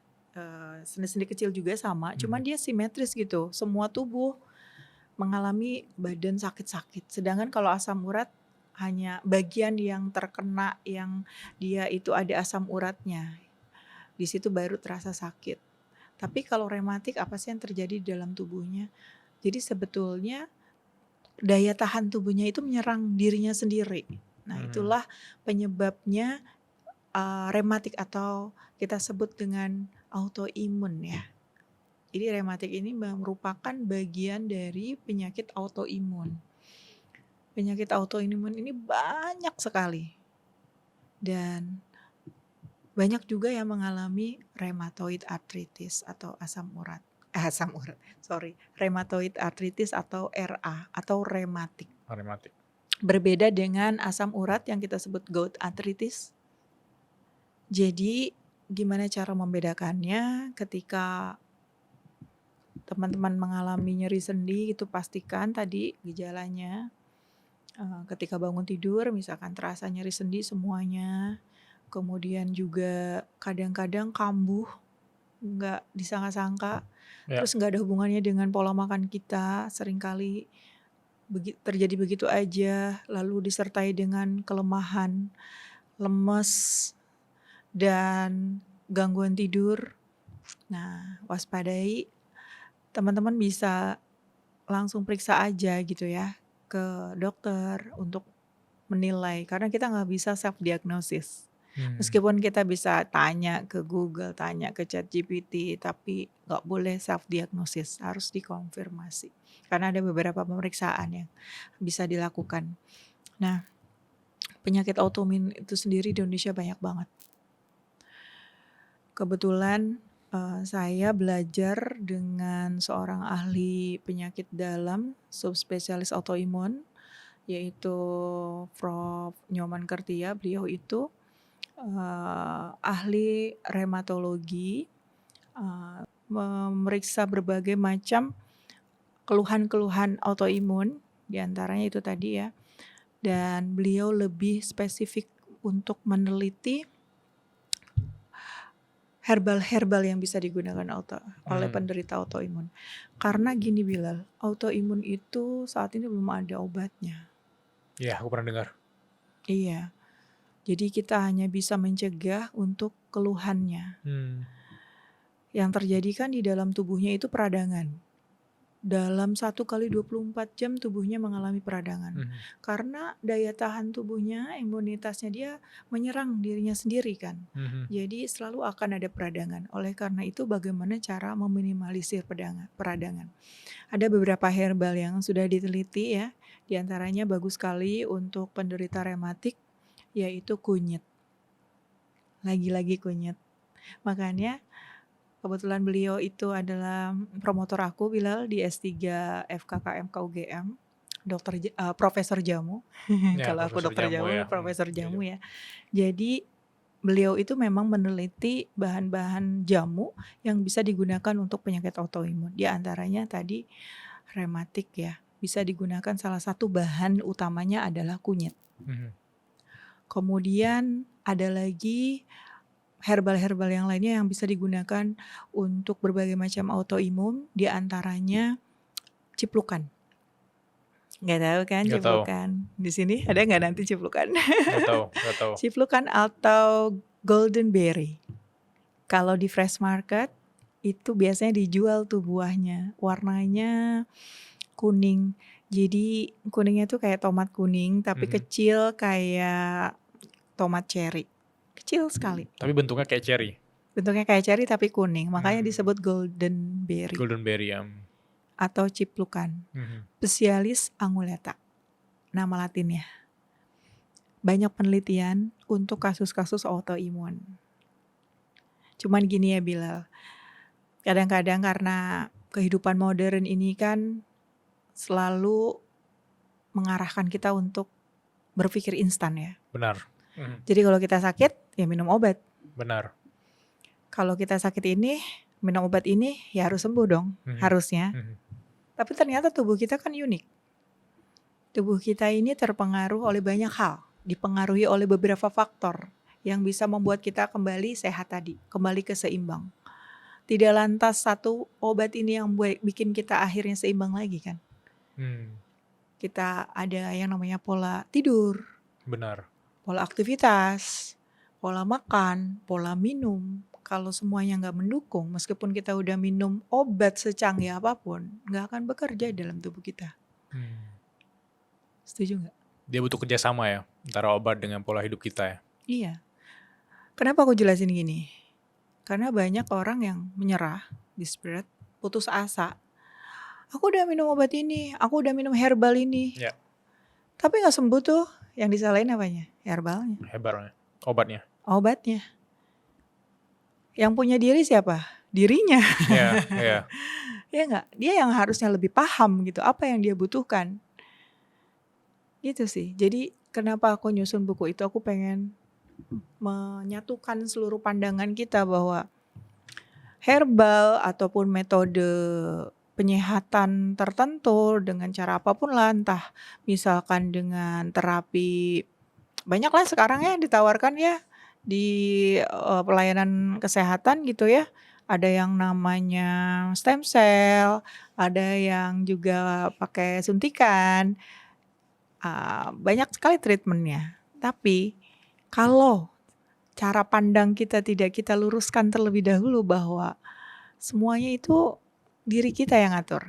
Sendi-sendi kecil juga sama, cuman dia simetris gitu. Semua tubuh mengalami badan sakit-sakit. Sedangkan kalau asam urat hanya bagian yang terkena yang dia itu ada asam uratnya. Di situ baru terasa sakit. Tapi kalau rematik apa sih yang terjadi di dalam tubuhnya? Jadi sebetulnya daya tahan tubuhnya itu menyerang dirinya sendiri. Nah, itulah penyebabnya rematik atau kita sebut dengan autoimun ya. Jadi rematik ini merupakan bagian dari penyakit autoimun. Penyakit autoimun ini banyak sekali. Dan banyak juga yang mengalami rheumatoid arthritis atau rheumatoid arthritis atau RA atau rematik. Berbeda dengan asam urat yang kita sebut gout arthritis. Jadi gimana cara membedakannya ketika teman-teman mengalami nyeri sendi itu pastikan tadi gejalanya ketika bangun tidur misalkan terasa nyeri sendi semuanya. Kemudian juga kadang-kadang kambuh, nggak disangka-sangka, terus nggak ada hubungannya dengan pola makan kita, seringkali terjadi begitu aja, lalu disertai dengan kelemahan, lemes, dan gangguan tidur. Nah, waspadai, teman-teman bisa langsung periksa aja gitu ya ke dokter untuk menilai, karena kita nggak bisa self diagnosis. Meskipun kita bisa tanya ke Google, tanya ke ChatGPT, tapi nggak boleh self diagnosis, harus dikonfirmasi. Karena ada beberapa pemeriksaan yang bisa dilakukan. Nah, penyakit autoimun itu sendiri di Indonesia banyak banget. Kebetulan saya belajar dengan seorang ahli penyakit dalam subspesialis autoimun, yaitu Prof. Nyoman Kertia. Beliau itu ahli rheumatologi, memeriksa berbagai macam keluhan-keluhan autoimun, diantaranya itu tadi ya. Dan beliau lebih spesifik untuk meneliti herbal-herbal yang bisa digunakan oleh penderita autoimun. Karena gini Bilal, autoimun itu saat ini belum ada obatnya. Iya, aku pernah dengar. Iya. Jadi kita hanya bisa mencegah untuk keluhannya. Yang terjadi kan di dalam tubuhnya itu peradangan. Dalam 1 kali 24 jam tubuhnya mengalami peradangan. Karena daya tahan tubuhnya, imunitasnya dia menyerang dirinya sendiri kan. Jadi selalu akan ada peradangan. Oleh karena itu bagaimana cara meminimalisir peradangan. Ada beberapa herbal yang sudah diteliti ya. Di antaranya bagus sekali untuk penderita rematik, yaitu kunyit. Lagi-lagi kunyit. Makanya kebetulan beliau itu adalah promotor aku Bilal di S3 FKKM KUGM, Profesor Jamu. Ya, Kalau aku Profesor dokter Jamu Jamu, ya. Profesor Jamu ya. Jadi beliau itu memang meneliti bahan-bahan jamu yang bisa digunakan untuk penyakit autoimun. Di antaranya tadi rematik ya, bisa digunakan salah satu bahan utamanya adalah kunyit. Kemudian ada lagi herbal-herbal yang lainnya yang bisa digunakan untuk berbagai macam autoimun, di antaranya ciplukan. Nggak tahu kan Nggak tahu, ciplukan? Di sini ada nggak nanti ciplukan? nggak tahu. Ciplukan atau golden berry. Kalau di fresh market itu biasanya dijual tuh buahnya, warnanya kuning. Jadi kuningnya tuh kayak tomat kuning tapi kecil kayak tomat cherry. Kecil sekali. Tapi bentuknya kayak cherry. Bentuknya kayak cherry tapi kuning, makanya disebut golden berry Golden berry ya. atau ciplukan. Specialis angulata, nama latinnya. Banyak penelitian untuk kasus-kasus autoimun. Cuman gini ya Bilal, kadang-kadang karena kehidupan modern ini kan selalu mengarahkan kita untuk berpikir instan ya. Benar. Jadi kalau kita sakit ya minum obat. Benar. Kalau kita sakit ini minum obat ini ya harus sembuh dong, harusnya. Tapi ternyata tubuh kita kan unik. Tubuh kita ini terpengaruh oleh banyak hal, dipengaruhi oleh beberapa faktor yang bisa membuat kita kembali sehat tadi, kembali ke seimbang. Tidak lantas satu obat ini yang bikin kita akhirnya seimbang lagi kan. Kita ada yang namanya pola tidur. Benar. Pola aktivitas, pola makan, pola minum. Kalau semuanya nggak mendukung, meskipun kita udah minum obat secanggih apapun, nggak akan bekerja dalam tubuh kita. Setuju nggak? Dia butuh kerjasama ya, antara obat dengan pola hidup kita ya. Iya. Kenapa aku jelasin gini? Karena banyak orang yang menyerah, desperate, putus asa. Aku udah minum obat ini, aku udah minum herbal ini. Ya. Tapi nggak sembuh tuh, yang disalahin apanya? Herbalnya. Hebatnya, obatnya. Obatnya. Yang punya diri siapa? Dirinya. Iya. Ya nggak? Dia yang harusnya lebih paham gitu, apa yang dia butuhkan. Gitu sih. Jadi kenapa aku nyusun buku itu, aku pengen menyatukan seluruh pandangan kita bahwa herbal ataupun metode penyehatan tertentu dengan cara apapun lah, entah misalkan dengan terapi, banyak lah sekarang ya ditawarkan ya di pelayanan kesehatan gitu ya. Ada yang namanya stem cell, ada yang juga pakai suntikan, banyak sekali treatmentnya. Tapi kalau cara pandang kita tidak kita luruskan terlebih dahulu bahwa semuanya itu diri kita yang ngatur.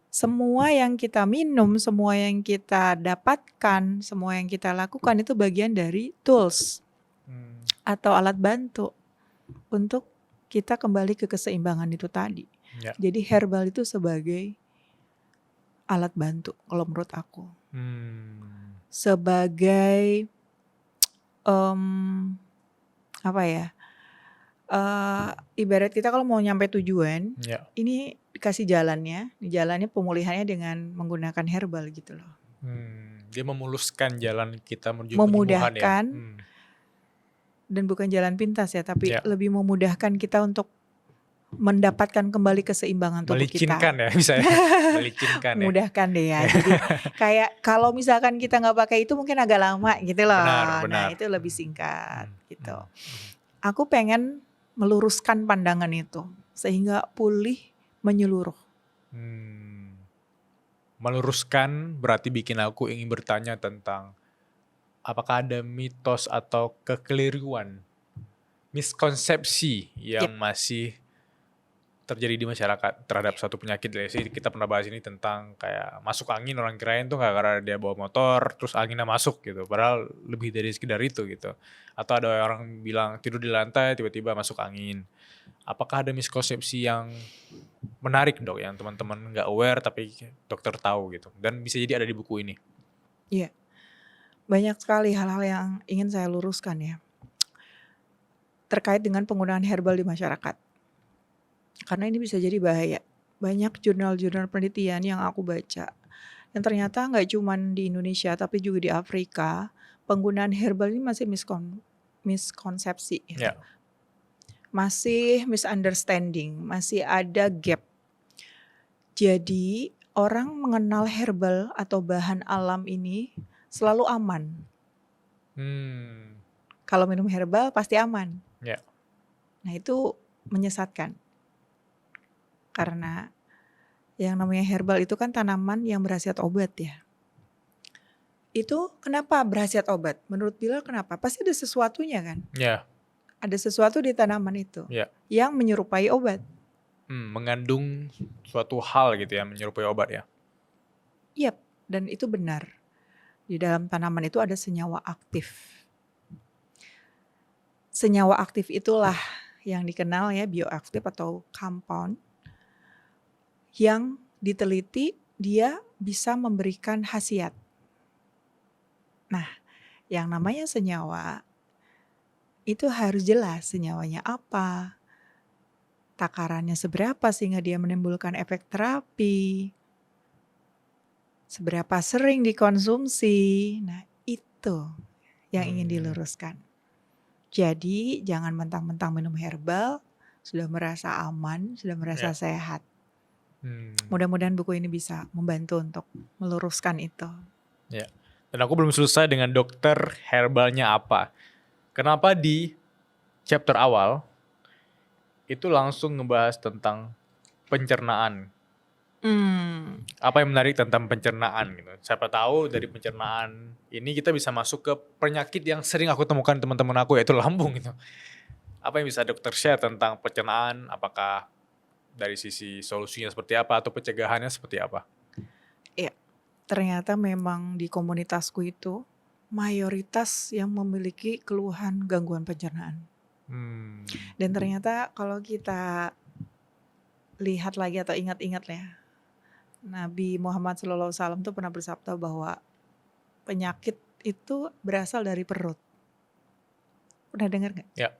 Semua yang kita minum, semua yang kita dapatkan, semua yang kita lakukan itu bagian dari tools atau alat bantu untuk kita kembali ke keseimbangan itu tadi. Ya. Jadi herbal itu sebagai alat bantu kalau menurut aku. Sebagai ibarat kita kalau mau nyampe tujuan, ini dikasih jalannya, di jalannya pemulihannya dengan menggunakan herbal gitu loh. Dia memuluskan jalan kita menuju memudahkan penyembuhan ya. Dan bukan jalan pintas ya, tapi lebih memudahkan kita untuk mendapatkan kembali keseimbangan tubuh kita. Melicinkan ya, bisa ya. Melicinkan ya. Mudahkan deh ya. Jadi kayak kalau misalkan kita nggak pakai itu mungkin agak lama gitu loh. Benar. Nah itu lebih singkat gitu. Aku pengen meluruskan pandangan itu sehingga pulih menyeluruh. Meluruskan berarti bikin aku ingin bertanya tentang apakah ada mitos atau kekeliruan, miskonsepsi yang masih terjadi di masyarakat terhadap suatu penyakit. Kita pernah bahas ini tentang kayak masuk angin, orang kirain tuh karena dia bawa motor terus anginnya masuk gitu, padahal lebih dari sekedar itu gitu. Atau ada orang bilang tidur di lantai tiba-tiba masuk angin. Apakah ada miskonsepsi yang menarik dok, yang teman-teman nggak aware tapi dokter tahu gitu, dan bisa jadi ada di buku ini? Iya, banyak sekali hal-hal yang ingin saya luruskan ya terkait dengan penggunaan herbal di masyarakat. Karena ini bisa jadi bahaya. Banyak jurnal-jurnal penelitian yang aku baca, yang ternyata nggak cuma di Indonesia tapi juga di Afrika, penggunaan herbal ini masih miskonsepsi gitu. Ya. Masih misunderstanding, masih ada gap. Jadi orang mengenal herbal atau bahan alam ini selalu aman. Kalau minum herbal pasti aman. Ya. Nah itu menyesatkan. Karena yang namanya herbal itu kan tanaman yang berkhasiat obat ya. Itu kenapa berkhasiat obat? Menurut Bilal kenapa? Pasti ada sesuatunya kan? Ya. Ada sesuatu di tanaman itu Ya. yang menyerupai obat. Mengandung suatu hal gitu ya, menyerupai obat ya. Yap, dan itu benar. Di dalam tanaman itu ada senyawa aktif. Senyawa aktif itulah yang dikenal ya bioaktif atau compound yang diteliti dia bisa memberikan khasiat. Nah, yang namanya senyawa itu harus jelas senyawanya apa, takarannya seberapa sehingga dia menimbulkan efek terapi, seberapa sering dikonsumsi. Nah, itu yang ingin diluruskan. Jadi jangan mentang-mentang minum herbal sudah merasa aman, sudah merasa sehat. Mudah-mudahan buku ini bisa membantu untuk meluruskan itu. Ya. Dan aku belum selesai dengan dokter herbalnya apa. Kenapa di chapter awal itu langsung ngebahas tentang pencernaan. Apa yang menarik tentang pencernaan gitu. Siapa tahu dari pencernaan ini kita bisa masuk ke penyakit yang sering aku temukan teman-teman aku, yaitu lambung gitu. Apa yang bisa dokter share tentang pencernaan? Apakah dari sisi solusinya seperti apa atau pencegahannya seperti apa? Ya, ternyata memang di komunitasku itu mayoritas yang memiliki keluhan gangguan pencernaan. Dan ternyata kalau kita lihat lagi atau ingat-ingat ya, Nabi Muhammad SAW tuh pernah bersabda bahwa penyakit itu berasal dari perut. Pernah dengar nggak? Ya.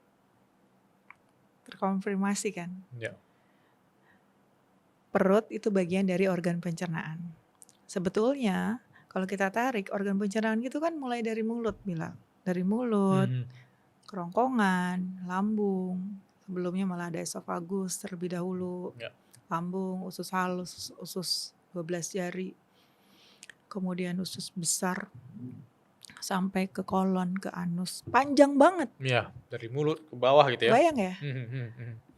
Terkonfirmasi kan? Ya. Perut itu bagian dari organ pencernaan. Sebetulnya kalau kita tarik organ pencernaan itu kan mulai dari mulut, bilang dari mulut, kerongkongan, lambung. Sebelumnya malah ada esofagus terlebih dahulu, lambung, usus halus, usus 12 jari, kemudian usus besar, sampai ke kolon, ke anus, panjang banget. Ya, dari mulut ke bawah gitu ya. Bayang ya?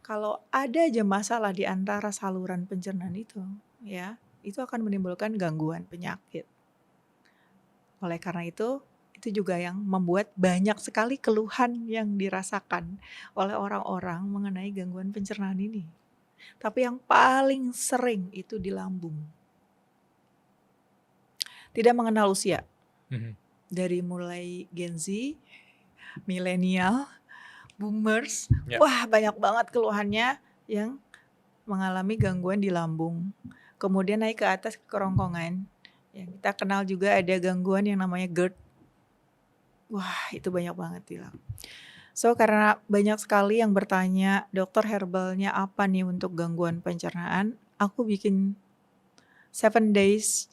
Kalau ada aja masalah di antara saluran pencernaan itu, ya, itu akan menimbulkan gangguan penyakit. Oleh karena itu juga yang membuat banyak sekali keluhan yang dirasakan oleh orang-orang mengenai gangguan pencernaan ini. Tapi yang paling sering itu di lambung. Tidak mengenal usia. Dari mulai Gen Z, milenial, boomers, wah banyak banget keluhannya yang mengalami gangguan di lambung. Kemudian naik ke atas ke kerongkongan. Yang kita kenal juga ada gangguan yang namanya GERD. Wah itu banyak banget bilang. So karena banyak sekali yang bertanya dokter herbalnya apa nih untuk gangguan pencernaan, aku bikin 7 days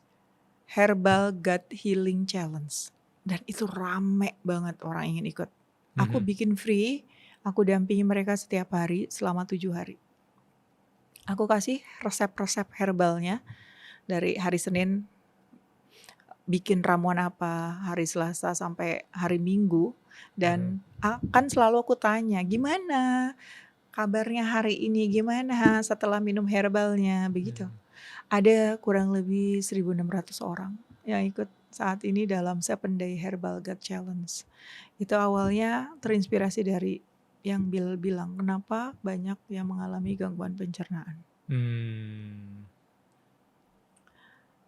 herbal gut healing challenge. Dan itu rame banget orang ingin ikut. Aku bikin free, aku dampingi mereka setiap hari selama 7 hari. Aku kasih resep-resep herbalnya dari hari Senin bikin ramuan apa, hari Selasa sampai hari Minggu. Dan akan selalu aku tanya, gimana kabarnya hari ini, gimana setelah minum herbalnya, begitu. Ada kurang lebih 1.600 orang yang ikut saat ini dalam 7 Day Herbal Gut Challenge. Itu awalnya terinspirasi dari yang Bill bilang, kenapa banyak yang mengalami gangguan pencernaan.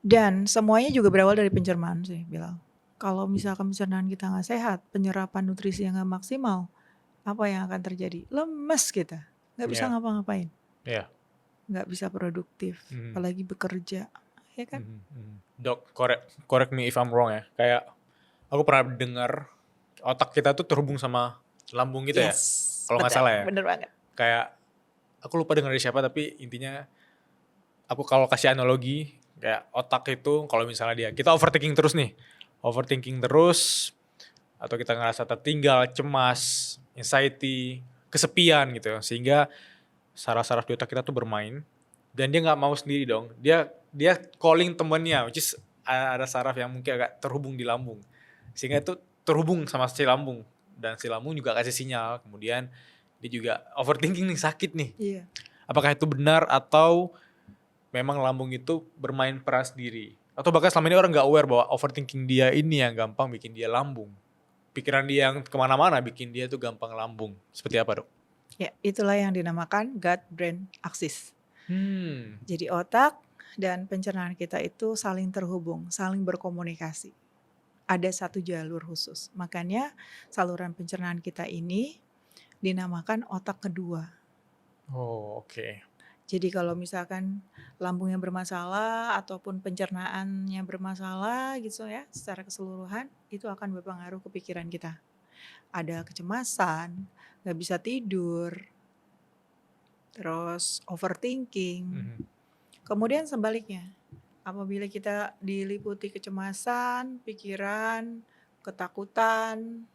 Dan semuanya juga berawal dari pencernaan sih, bilang. Kalau misalkan pencernaan kita nggak sehat, penyerapan nutrisi yang nggak maksimal, apa yang akan terjadi? Lemes kita, nggak bisa ngapa-ngapain, nggak bisa produktif, apalagi bekerja, ya kan? Dok, correct me if I'm wrong ya. Kayak aku pernah dengar otak kita tuh terhubung sama lambung gitu ya, kalau nggak salah ya. Bener banget. Kayak aku lupa dengar dari siapa, tapi intinya aku kalau kasih analogi kayak otak itu kalau misalnya kita overthinking terus atau kita ngerasa tertinggal, cemas, anxiety, kesepian gitu, sehingga saraf-saraf di otak kita tuh bermain dan dia nggak mau sendiri dong. Dia calling temennya, which is ada saraf yang mungkin agak terhubung di lambung, sehingga itu terhubung sama si lambung dan si lambung juga kasih sinyal. Kemudian dia juga overthinking nih, sakit nih. Iya. Apakah itu benar atau memang lambung itu bermain peran sendiri? Atau bahkan selama ini orang nggak aware bahwa overthinking dia ini yang gampang bikin dia lambung. Pikiran dia yang kemana-mana bikin dia tuh gampang lambung. Seperti apa, Dok? Ya, itulah yang dinamakan gut-brain axis. Jadi otak dan pencernaan kita itu saling terhubung, saling berkomunikasi. Ada satu jalur khusus. Makanya saluran pencernaan kita ini dinamakan otak kedua. Oh, oke. Jadi kalau misalkan lambungnya bermasalah ataupun pencernaannya bermasalah gitu ya, secara keseluruhan itu akan berpengaruh ke pikiran kita. Ada kecemasan, gak bisa tidur, terus overthinking. Kemudian sebaliknya, apabila kita diliputi kecemasan, pikiran, ketakutan,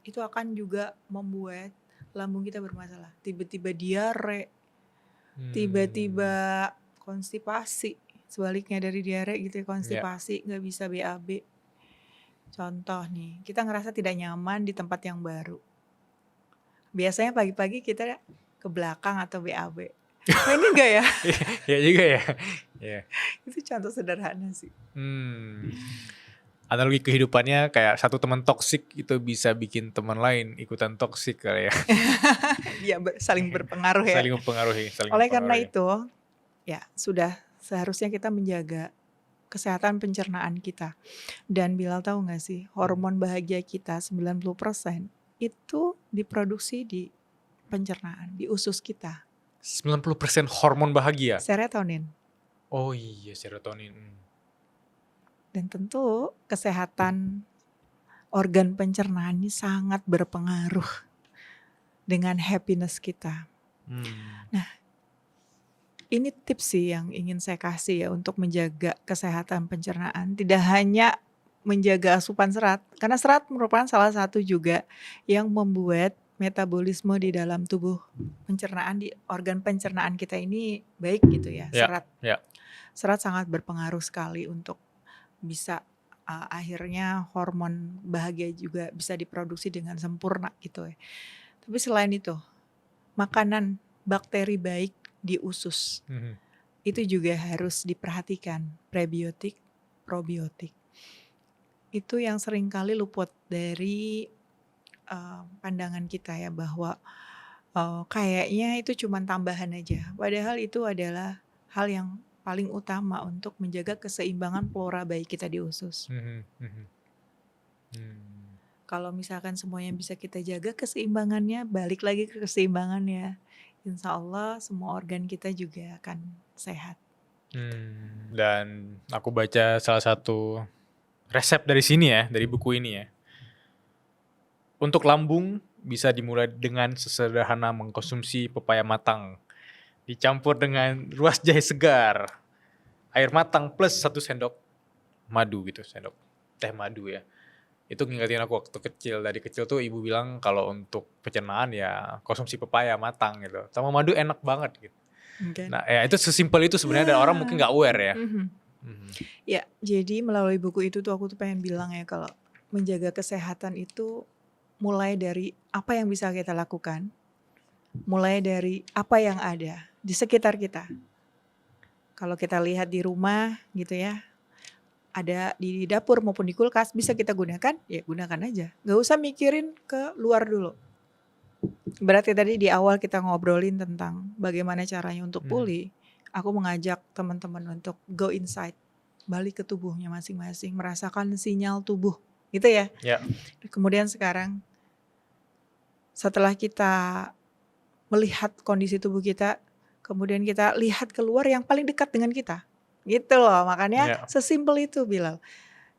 itu akan juga membuat lambung kita bermasalah. Tiba-tiba diare, tiba-tiba konstipasi, sebaliknya dari diare gitu ya, konstipasi, gak bisa BAB. Contoh nih, kita ngerasa tidak nyaman di tempat yang baru. Biasanya pagi-pagi kita ke belakang atau BAB. Nah ini enggak ya? Ya juga ya. Yeah. Itu contoh sederhana sih. Analogi kehidupannya kayak satu teman toksik itu bisa bikin teman lain ikutan toksik kali ya. Iya, saling berpengaruh ya. Saling mempengaruhi. Oleh karena itu, ya sudah seharusnya kita menjaga kesehatan pencernaan kita. Dan Bilal tahu gak sih, hormon bahagia kita 90% itu diproduksi di pencernaan, di usus kita. 90% hormon bahagia? Serotonin. Oh iya, serotonin. Dan tentu kesehatan organ pencernaan ini sangat berpengaruh dengan happiness kita. Nah, ini tips sih yang ingin saya kasih ya untuk menjaga kesehatan pencernaan. Tidak hanya menjaga asupan serat, karena serat merupakan salah satu juga yang membuat metabolisme di dalam tubuh pencernaan, di organ pencernaan kita ini baik gitu ya. Serat sangat berpengaruh sekali untuk bisa akhirnya hormon bahagia juga bisa diproduksi dengan sempurna gitu ya. Tapi selain itu, makanan bakteri baik di usus itu juga harus diperhatikan, prebiotik, probiotik. Itu yang seringkali luput dari pandangan kita ya, bahwa kayaknya itu cuma tambahan aja. Padahal itu adalah hal yang paling utama untuk menjaga keseimbangan flora baik kita di usus. Kalau misalkan semuanya bisa kita jaga keseimbangannya, balik lagi ke keseimbangannya, insya Allah semua organ kita juga akan sehat. Dan aku baca salah satu resep dari sini ya, dari buku ini ya. Untuk lambung bisa dimulai dengan sesederhana mengkonsumsi pepaya matang, dicampur dengan ruas jahe segar, air matang plus 1 sendok madu gitu, sendok teh madu ya. Itu ngingetin aku waktu kecil, dari kecil tuh ibu bilang kalau untuk pencernaan ya konsumsi pepaya matang gitu, sama madu enak banget gitu. Nah ya itu sesimpel itu sebenarnya, dan orang mungkin gak aware ya. Ya, jadi melalui buku itu tuh aku tuh pengen bilang ya, kalau menjaga kesehatan itu mulai dari apa yang bisa kita lakukan, mulai dari apa yang ada di sekitar kita. Kalau kita lihat di rumah gitu ya, ada di dapur maupun di kulkas, bisa kita gunakan, ya gunakan aja. Gak usah mikirin ke luar dulu. Berarti tadi di awal kita ngobrolin tentang bagaimana caranya untuk pulih. Aku mengajak teman-teman untuk go inside, balik ke tubuhnya masing-masing, merasakan sinyal tubuh gitu ya. Kemudian sekarang setelah kita melihat kondisi tubuh kita, kemudian kita lihat keluar yang paling dekat dengan kita. Gitu loh, makanya sesimpel itu Bilal.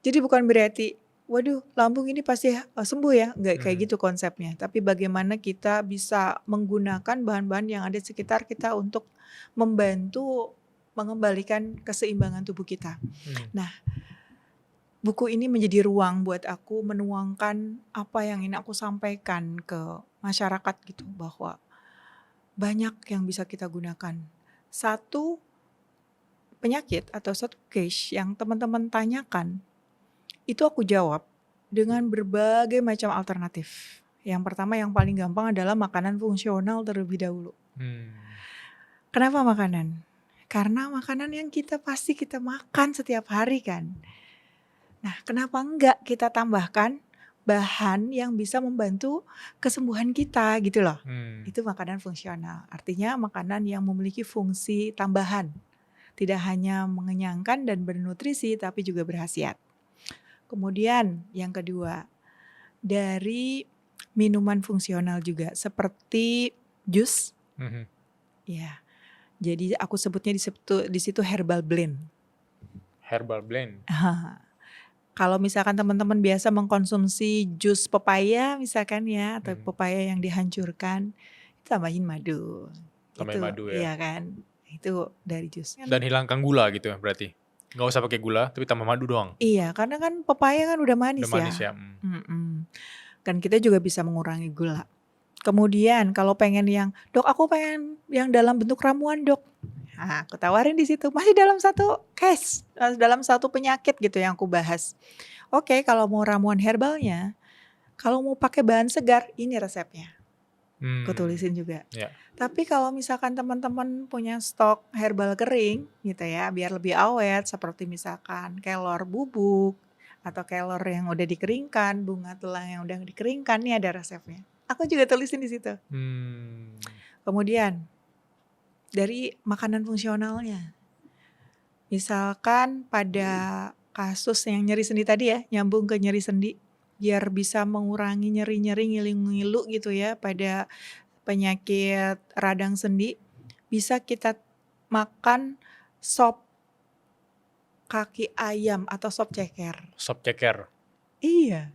Jadi bukan berarti, waduh lambung ini pasti sembuh ya, enggak kayak gitu konsepnya. Tapi bagaimana kita bisa menggunakan bahan-bahan yang ada di sekitar kita untuk membantu mengembalikan keseimbangan tubuh kita. Nah, buku ini menjadi ruang buat aku menuangkan apa yang ingin aku sampaikan ke masyarakat gitu, bahwa banyak yang bisa kita gunakan. Satu penyakit atau satu case yang teman-teman tanyakan, itu aku jawab dengan berbagai macam alternatif. Yang pertama yang paling gampang adalah makanan fungsional terlebih dahulu. Kenapa makanan? Karena makanan yang pasti kita makan setiap hari kan. Nah, kenapa enggak kita tambahkan bahan yang bisa membantu kesembuhan kita gitu loh. Itu makanan fungsional. Artinya makanan yang memiliki fungsi tambahan. Tidak hanya mengenyangkan dan bernutrisi tapi juga berkhasiat. Kemudian yang kedua, dari minuman fungsional juga seperti jus. Ya. Jadi aku sebutnya di situ herbal blend. Herbal blend. Kalau misalkan teman-teman biasa mengkonsumsi jus pepaya misalkan ya, atau pepaya yang dihancurkan, tambahin madu. Tambahin madu ya. Iya kan, itu dari jus. Dan hilangkan gula gitu ya berarti. Nggak usah pakai gula, tapi tambah madu doang. Iya, karena kan pepaya kan udah manis, Udah manis ya. Kan kita juga bisa mengurangi gula. Kemudian kalau pengen yang, dok aku pengen yang dalam bentuk ramuan dok. Nah, aku tawarin di situ, masih dalam satu case, dalam satu penyakit gitu yang aku bahas. Oke, kalau mau ramuan herbalnya, kalau mau pakai bahan segar, ini resepnya. Aku tulisin juga. Ya. Tapi kalau misalkan teman-teman punya stok herbal kering gitu ya, biar lebih awet, seperti misalkan kelor bubuk, atau kelor yang udah dikeringkan, bunga telang yang udah dikeringkan, nih ada resepnya. Aku juga tulisin di situ. Kemudian, dari makanan fungsionalnya. Misalkan pada kasus yang nyeri sendi tadi ya, nyambung ke nyeri sendi, biar bisa mengurangi nyeri-nyeri ngilu-ngilu gitu ya pada penyakit radang sendi, bisa kita makan sop kaki ayam atau sop ceker. Sop ceker. Iya.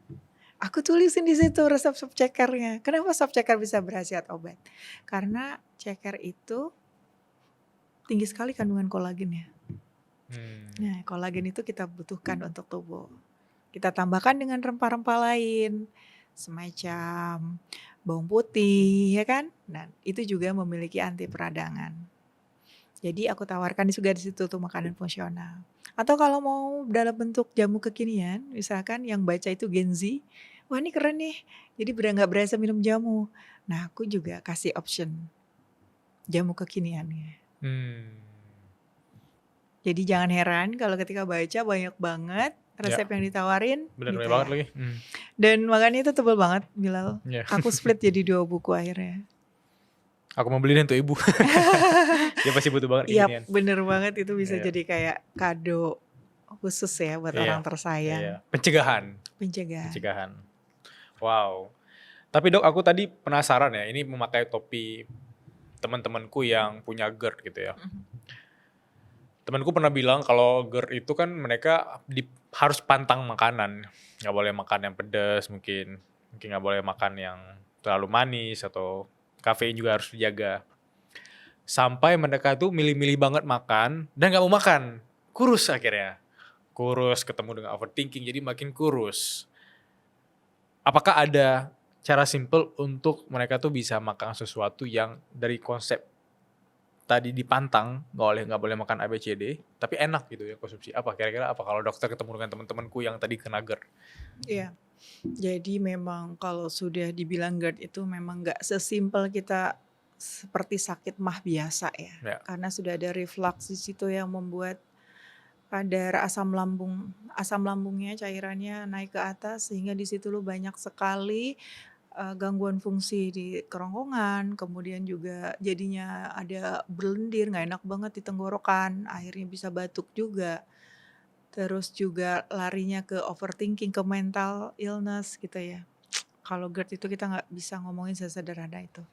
Aku tulisin di situ resep sop cekernya. Kenapa sop ceker bisa berkhasiat obat? Karena ceker itu tinggi sekali kandungan kolagennya. Nah, kolagen itu kita butuhkan untuk tubuh. Kita tambahkan dengan rempah-rempah lain, semacam bawang putih, ya kan? Dan itu juga memiliki anti peradangan. Jadi aku tawarkan juga di situ tuh makanan fungsional. Atau kalau mau dalam bentuk jamu kekinian, misalkan yang baca itu Gen Z, wah ini keren nih, jadi nggak berasa minum jamu. Nah, aku juga kasih option jamu kekiniannya. Jadi jangan heran kalau ketika baca banyak banget resep yang ditawarin. Bener gitu banget ya. lagi. Dan makanya itu tebal banget, Bilal. Yeah. Aku split jadi 2 buku akhirnya. Aku mau beliin untuk ibu. Dia pasti butuh banget Iya, ginian. bener banget, itu bisa Iya. jadi kayak kado khusus ya buat orang tersayang. Iya. Pencegahan. Wow. Tapi dok, aku tadi penasaran ya, ini memakai topi teman-temanku yang punya GERD gitu ya. Temanku pernah bilang kalau GERD itu kan mereka harus pantang makanan. Nggak boleh makan yang pedas mungkin nggak boleh makan yang terlalu manis, atau kafein juga harus dijaga. Sampai mereka tuh milih-milih banget makan dan nggak mau makan. Kurus akhirnya. Kurus, ketemu dengan overthinking, jadi makin kurus. Apakah ada cara simple untuk mereka tuh bisa makan sesuatu yang dari konsep tadi dipantang, nggak boleh makan ABCD, tapi enak gitu ya konsumsi? Apa kira-kira apa kalau dokter ketemu dengan teman-temanku yang tadi kena GERD? Iya. Jadi memang kalau sudah dibilang GERD itu memang nggak sesimpel kita seperti sakit MAH biasa ya. Karena sudah ada reflux di situ yang membuat kadar asam lambungnya, cairannya naik ke atas, sehingga di situ lu banyak sekali gangguan fungsi di kerongkongan, kemudian juga jadinya ada berlendir, nggak enak banget di tenggorokan, akhirnya bisa batuk juga. Terus juga larinya ke overthinking, ke mental illness gitu ya. Kalau GERD itu kita nggak bisa ngomongin sesederhana itu.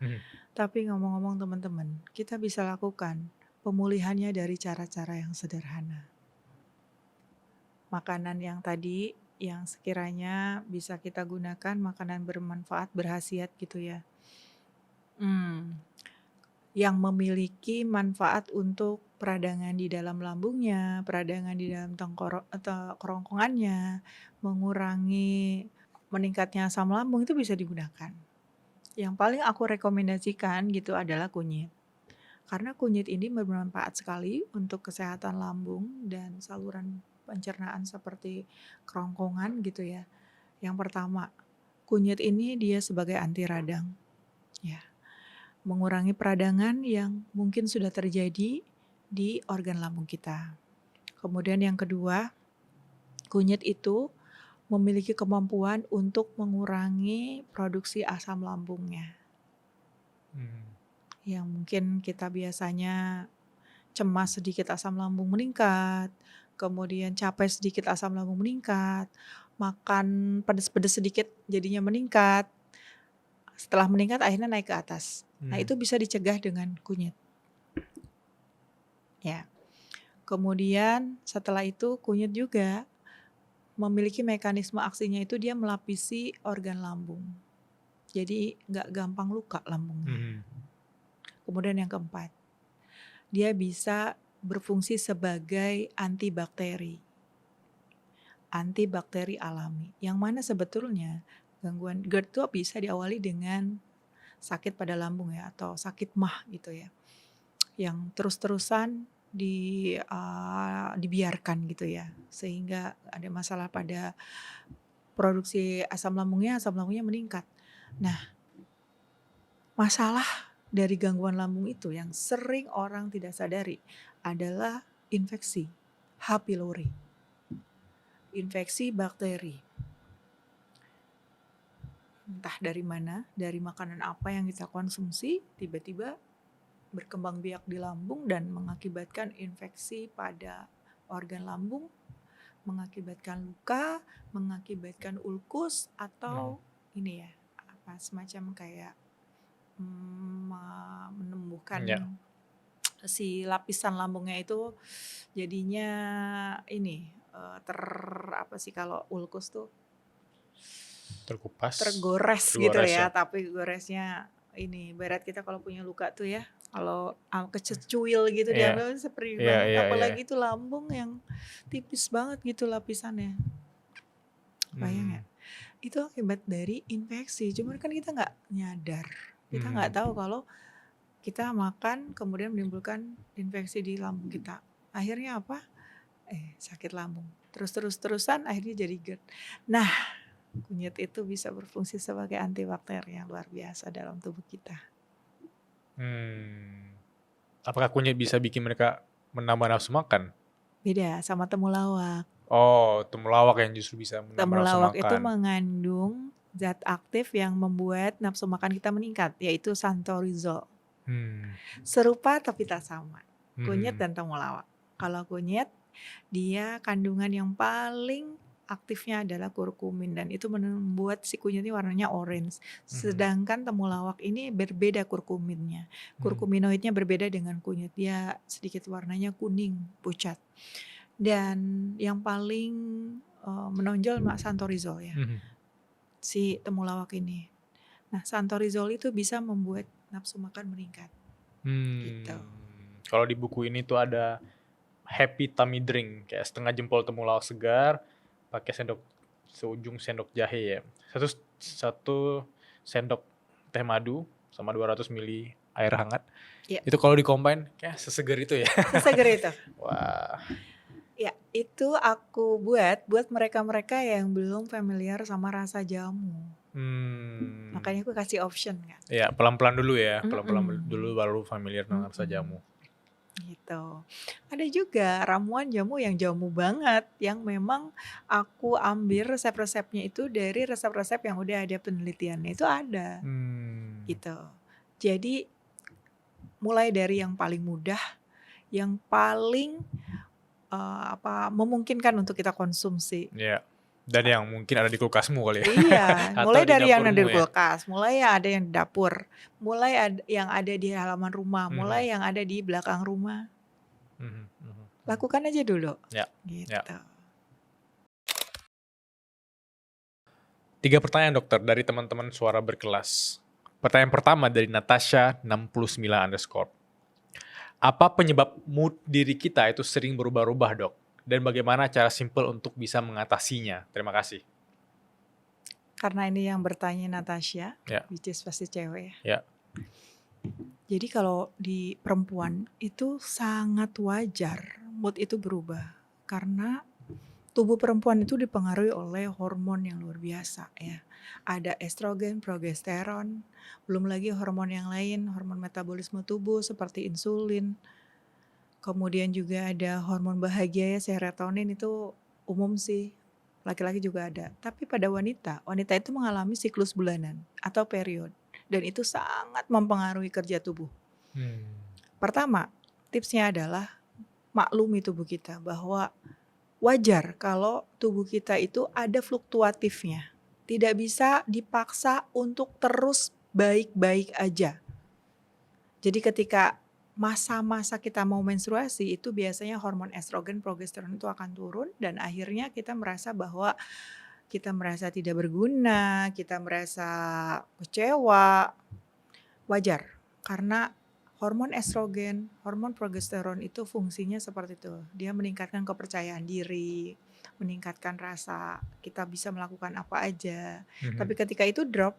Tapi ngomong-ngomong teman-teman, kita bisa lakukan pemulihannya dari cara-cara yang sederhana. Makanan yang tadi, yang sekiranya bisa kita gunakan, makanan bermanfaat, berkhasiat gitu ya. yang memiliki manfaat untuk peradangan di dalam lambungnya, peradangan di dalam atau kerongkongannya, mengurangi meningkatnya asam lambung itu bisa digunakan. Yang paling aku rekomendasikan gitu adalah kunyit. Karena kunyit ini bermanfaat sekali untuk kesehatan lambung dan saluran pencernaan seperti kerongkongan gitu ya. Yang pertama, kunyit ini dia sebagai anti radang. Ya, mengurangi peradangan yang mungkin sudah terjadi di organ lambung kita. Kemudian yang kedua, kunyit itu memiliki kemampuan untuk mengurangi produksi asam lambungnya. Yang mungkin kita biasanya cemas sedikit asam lambung meningkat, kemudian capek sedikit asam lambung meningkat, makan pedes-pedes sedikit jadinya meningkat. Setelah meningkat akhirnya naik ke atas. Nah, itu bisa dicegah dengan kunyit. Ya. Kemudian setelah itu kunyit juga memiliki mekanisme aksinya itu dia melapisi organ lambung. Jadi nggak gampang luka lambungnya. Kemudian yang keempat, dia bisa berfungsi sebagai antibakteri. Antibakteri alami. Yang mana sebetulnya gangguan GERD itu bisa diawali dengan sakit pada lambung ya, atau sakit MAH gitu ya, yang terus-terusan dibiarkan gitu ya, sehingga ada masalah pada produksi asam lambungnya meningkat. Nah, masalah dari gangguan lambung itu yang sering orang tidak sadari adalah infeksi H. pylori, infeksi bakteri. Entah dari mana, dari makanan apa yang kita konsumsi, tiba-tiba berkembang biak di lambung dan mengakibatkan infeksi pada organ lambung, mengakibatkan luka, mengakibatkan ulkus, atau ini ya, semacam kayak menumbuhkan si lapisan lambungnya itu jadinya ini kalau ulkus tuh tergores gitu ya, tapi goresnya ini berat kita kalau punya luka tuh ya, kalau kececuil gitu diambil seperti banget, apalagi itu lambung yang tipis banget gitu lapisannya, bayang ya, itu akibat dari infeksi, cuman kan kita nggak nyadar, kita nggak tahu kalau kita makan kemudian menimbulkan infeksi di lambung kita, akhirnya apa? Sakit lambung, terusan akhirnya jadi GERD. Nah, kunyit itu bisa berfungsi sebagai antibakteri yang luar biasa dalam tubuh kita. Apakah kunyit bisa bikin mereka menambah nafsu makan? Beda sama temulawak. Oh, temulawak yang justru bisa menambah nafsu makan. Temulawak itu mengandung zat aktif yang membuat nafsu makan kita meningkat, yaitu santorizol. Serupa tapi tak sama. Kunyit dan temulawak. Kalau kunyit, dia kandungan yang paling aktifnya adalah kurkumin dan itu membuat si kunyit ini warnanya orange. Sedangkan temulawak ini berbeda kurkuminnya. Kurkuminoidnya berbeda dengan kunyit. Dia sedikit warnanya kuning, pucat. Dan yang paling menonjol santorizol ya. Si temulawak ini. Nah, santorizol itu bisa membuat nafsu makan meningkat. Gitu. Kalau di buku ini tuh ada happy tummy drink, kayak setengah jempol temulawak segar, pakai seujung sendok jahe ya. Satu sendok teh madu sama 200 ml air hangat. Ya. Itu kalau di-combine kayak sesegar itu ya. Sesegar itu. Wah. Ya, itu aku buat mereka-mereka yang belum familiar sama rasa jamu. Makanya aku kasih option kan. Ya, pelan-pelan dulu ya. Pelan-pelan dulu baru familiar dengan rasa jamu. Gitu. Ada juga ramuan jamu yang jamu banget, yang memang aku ambil resep-resepnya itu dari resep-resep yang udah ada penelitiannya, itu ada. Gitu. Jadi mulai dari yang paling mudah, yang paling memungkinkan untuk kita konsumsi. Iya. Dan yang mungkin ada di kulkasmu kali ya. Iya, mulai dari yang ada di kulkas, mulai yang ada yang di dapur, mulai yang ada di halaman rumah, mulai yang ada di belakang rumah. Lakukan aja dulu. Ya. Gitu. Ya. 3 pertanyaan dokter dari teman-teman suara berkelas. Pertanyaan pertama dari Natasha 69_. Apa penyebab mood diri kita itu sering berubah-ubah, Dok? Dan bagaimana cara simpel untuk bisa mengatasinya? Terima kasih. Karena ini yang bertanya Natasha, Ya. which is pasti cewek ya. Ya. Jadi kalau di perempuan itu sangat wajar mood itu berubah. Karena tubuh perempuan itu dipengaruhi oleh hormon yang luar biasa ya. Ada estrogen, progesteron, belum lagi hormon yang lain, hormon metabolisme tubuh seperti insulin. Kemudian juga ada hormon bahagia ya, serotonin itu umum sih. Laki-laki juga ada. Tapi pada wanita itu mengalami siklus bulanan atau period. Dan itu sangat mempengaruhi kerja tubuh. Pertama, tipsnya adalah maklumi tubuh kita bahwa wajar kalau tubuh kita itu ada fluktuatifnya. Tidak bisa dipaksa untuk terus baik-baik aja. Jadi ketika masa-masa kita mau menstruasi itu biasanya hormon estrogen, progesteron itu akan turun dan akhirnya kita merasa bahwa kita merasa tidak berguna, kita merasa kecewa. Wajar karena hormon estrogen, hormon progesteron itu fungsinya seperti itu. Dia meningkatkan kepercayaan diri, meningkatkan rasa kita bisa melakukan apa aja. Tapi ketika itu drop,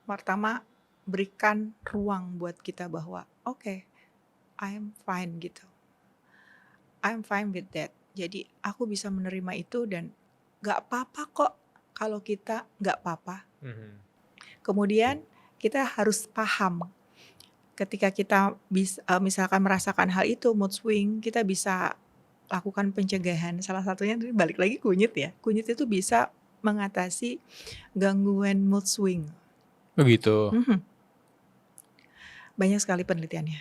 pertama berikan ruang buat kita bahwa oke, I'm fine gitu. I'm fine with that. Jadi aku bisa menerima itu dan gak apa-apa kok kalau kita gak apa-apa. Kemudian kita harus paham ketika kita misalkan merasakan hal itu, mood swing, kita bisa lakukan pencegahan. Salah satunya balik lagi kunyit ya. Kunyit itu bisa mengatasi gangguan mood swing. Begitu. Banyak sekali penelitiannya.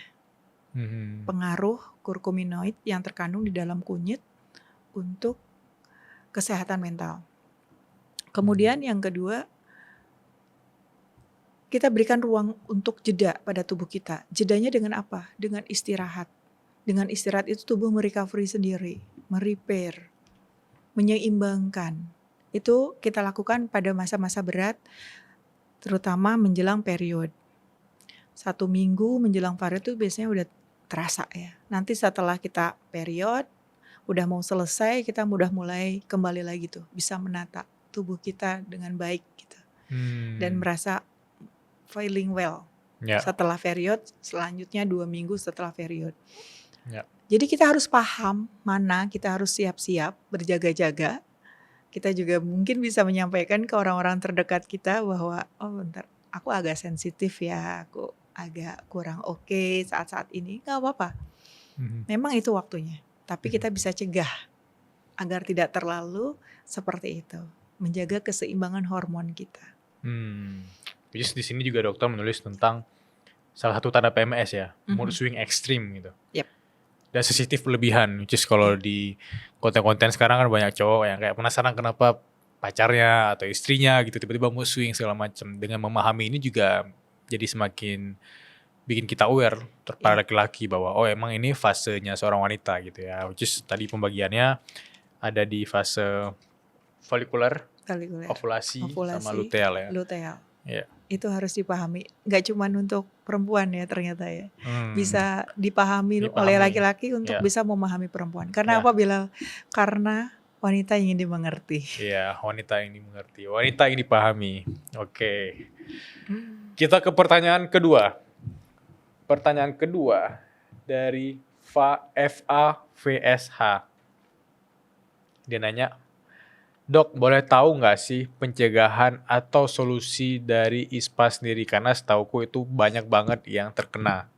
Pengaruh kurkuminoid yang terkandung di dalam kunyit untuk kesehatan mental. Kemudian yang kedua, kita berikan ruang untuk jeda pada tubuh kita. Jedanya dengan apa? Dengan istirahat. Dengan istirahat itu tubuh merecovery sendiri, merepair, menyeimbangkan. Itu kita lakukan pada masa-masa berat, terutama menjelang period. 1 minggu menjelang period itu biasanya udah terasa ya. Nanti setelah kita period, udah mau selesai, kita udah mulai kembali lagi tuh. Bisa menata tubuh kita dengan baik gitu. Dan merasa feeling well. Setelah period, selanjutnya 2 minggu setelah period. Jadi kita harus paham mana kita harus siap-siap, berjaga-jaga. Kita juga mungkin bisa menyampaikan ke orang-orang terdekat kita bahwa bentar, aku agak sensitif ya, aku agak kurang oke saat-saat ini. Gak apa-apa, memang itu waktunya. Tapi kita bisa cegah agar tidak terlalu seperti itu. Menjaga keseimbangan hormon kita. Jadi di sini juga dokter menulis tentang salah satu tanda PMS ya, mood swing ekstrim gitu. Dan sensitif berlebihan, which is kalau di konten-konten sekarang kan banyak cowok yang kayak penasaran kenapa pacarnya atau istrinya gitu tiba-tiba mood swing segala macam. Dengan memahami ini juga jadi semakin bikin kita aware para laki-laki bahwa emang ini fasenya seorang wanita gitu ya. Which is tadi pembagiannya ada di fase folikuler, ovulasi sama luteal ya. Luteal. Itu harus dipahami. Gak cuma untuk perempuan ya ternyata ya. Bisa dipahami oleh laki-laki untuk bisa memahami perempuan. Karena apa Bilal? Karena wanita ingin dimengerti. Iya, wanita ingin dimengerti. Wanita ingin dipahami. Oke. Kita ke pertanyaan kedua. Pertanyaan kedua dari FAVSH. Dia nanya, Dok, boleh tahu nggak sih pencegahan atau solusi dari ISPA sendiri? Karena setauku itu banyak banget yang terkena.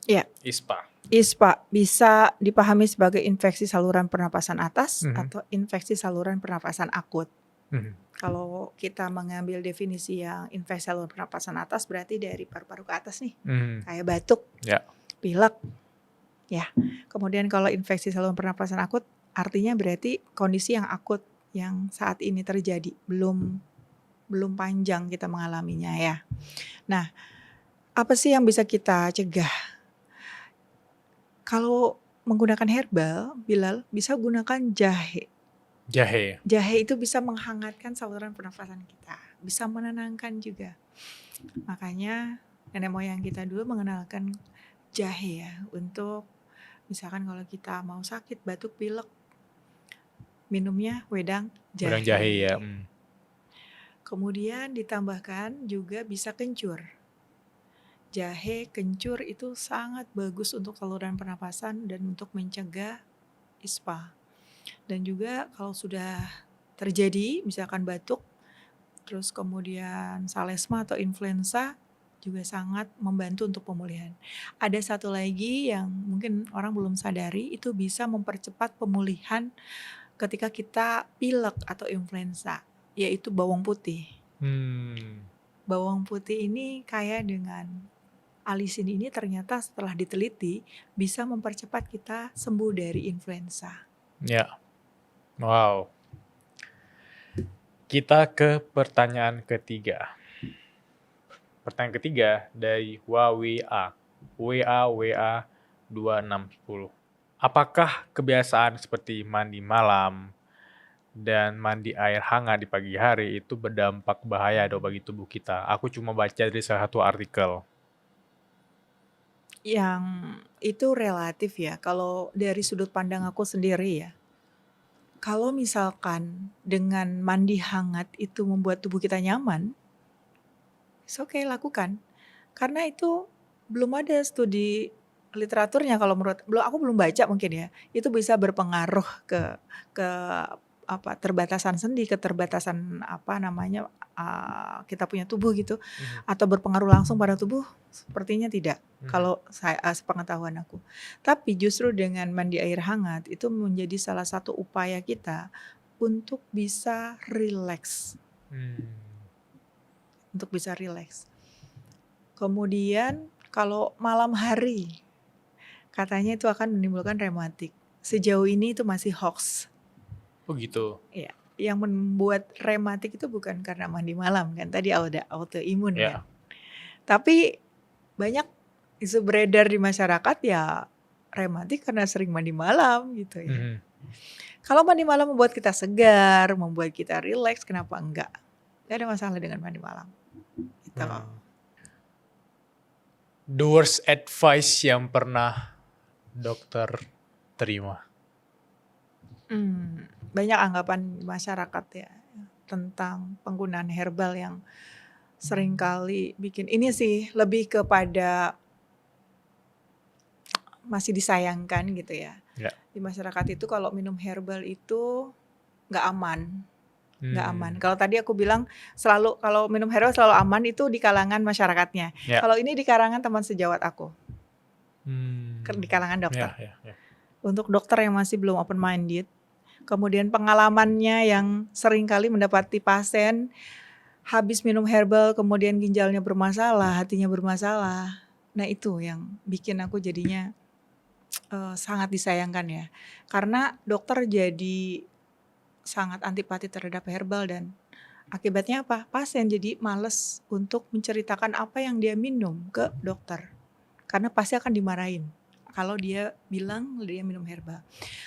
Iya. ISPA bisa dipahami sebagai infeksi saluran pernapasan atas atau infeksi saluran pernapasan akut. Kalau kita mengambil definisi yang infeksi saluran pernapasan atas berarti dari paru-paru ke atas nih. Kayak batuk, pilek. Ya. Kemudian kalau infeksi saluran pernapasan akut artinya berarti kondisi yang akut yang saat ini terjadi, belum panjang kita mengalaminya ya. Nah, apa sih yang bisa kita cegah? Kalau menggunakan herbal, Bilal, bisa gunakan jahe. Jahe Jahe itu bisa menghangatkan saluran pernafasan kita. bisa menenangkan juga. Makanya nenek moyang kita dulu mengenalkan jahe ya untuk misalkan kalau kita mau sakit batuk pilek minumnya wedang Udang jahe ya. jahe. Kemudian ditambahkan juga bisa kencur. Jahe, kencur itu sangat bagus untuk saluran pernapasan dan untuk mencegah ispa. Dan juga kalau sudah terjadi misalkan batuk, terus kemudian salesma atau influenza juga sangat membantu untuk pemulihan. Ada satu lagi yang mungkin orang belum sadari, itu bisa mempercepat pemulihan ketika kita pilek atau influenza, yaitu bawang putih. Bawang putih ini kaya dengan alisin ini ternyata setelah diteliti bisa mempercepat kita sembuh dari influenza. Ya, wow. Kita ke pertanyaan ketiga. Pertanyaan ketiga dari WA 2610. Apakah kebiasaan seperti mandi malam dan mandi air hangat di pagi hari itu berdampak bahaya dong bagi tubuh kita? Aku cuma baca dari salah satu artikel. Yang itu relatif ya, kalau dari sudut pandang aku sendiri ya. Kalau misalkan dengan mandi hangat itu membuat tubuh kita nyaman, it's okay, lakukan. Karena itu belum ada studi literaturnya kalau menurut aku belum baca mungkin ya. Itu bisa berpengaruh ke terbatasan sendi, keterbatasan kita punya tubuh gitu, atau berpengaruh langsung pada tubuh, sepertinya tidak. Kalau saya sepengetahuan aku. Tapi justru dengan mandi air hangat itu menjadi salah satu upaya kita untuk bisa rileks. Untuk bisa rileks. Kemudian kalau malam hari katanya itu akan menimbulkan rematik. Sejauh ini itu masih hoax. Oh gitu. Iya, yang membuat rematik itu bukan karena mandi malam kan, tadi ada autoimun kan. Tapi banyak isu beredar di masyarakat ya rematik karena sering mandi malam gitu ya. Kalau mandi malam membuat kita segar, membuat kita rileks, kenapa enggak? Gak ada masalah dengan mandi malam. Gitu. The worst advice yang pernah dokter terima? Banyak anggapan masyarakat ya tentang penggunaan herbal yang seringkali bikin ini sih lebih kepada masih disayangkan gitu ya. Di masyarakat itu kalau minum herbal itu nggak aman. Nggak aman. Kalau tadi aku bilang selalu kalau minum herbal selalu aman itu di kalangan masyarakatnya. Kalau ini di kalangan teman sejawat aku. Di kalangan dokter. Untuk dokter yang masih belum open minded, kemudian pengalamannya yang seringkali mendapati pasien habis minum herbal kemudian ginjalnya bermasalah, hatinya bermasalah. Nah itu yang bikin aku jadinya sangat disayangkan ya. Karena dokter jadi sangat antipati terhadap herbal dan akibatnya apa? Pasien jadi males untuk menceritakan apa yang dia minum ke dokter. Karena pasti akan dimarahin kalau dia bilang dia minum herbal.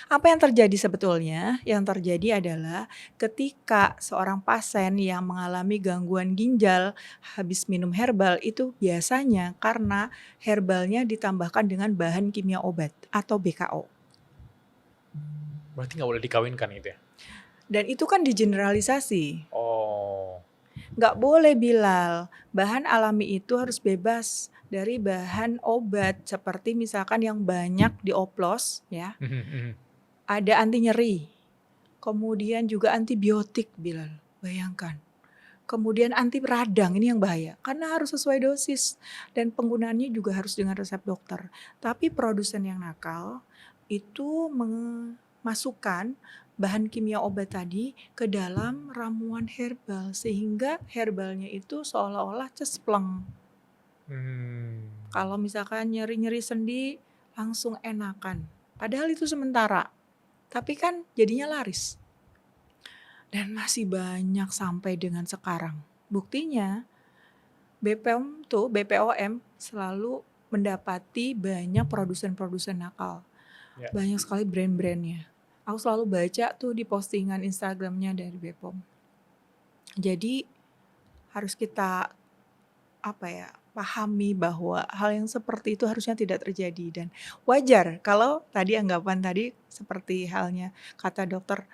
Apa yang terjadi sebetulnya? Yang terjadi adalah ketika seorang pasien yang mengalami gangguan ginjal habis minum herbal itu biasanya karena herbalnya ditambahkan dengan bahan kimia obat atau BKO. Berarti nggak boleh dikawinkan gitu ya? Dan itu kan digeneralisasi. Nggak boleh Bilal, bahan alami itu harus bebas dari bahan obat seperti misalkan yang banyak dioplos ya. Ada anti nyeri, kemudian juga antibiotik Bilal, bayangkan. Kemudian anti radang, ini yang bahaya karena harus sesuai dosis dan penggunaannya juga harus dengan resep dokter. Tapi produsen yang nakal itu memasukkan bahan kimia obat tadi ke dalam ramuan herbal sehingga herbalnya itu seolah-olah cespleng. Kalau misalkan nyeri-nyeri sendi langsung enakan. Padahal itu sementara. Tapi kan jadinya laris. Dan masih banyak sampai dengan sekarang. Buktinya BPOM selalu mendapati banyak produsen-produsen nakal. Banyak sekali brand-brandnya. Aku selalu baca tuh di postingan Instagramnya dari BPOM. Jadi harus kita pahami bahwa hal yang seperti itu harusnya tidak terjadi dan wajar kalau tadi anggapan tadi seperti halnya kata dokter,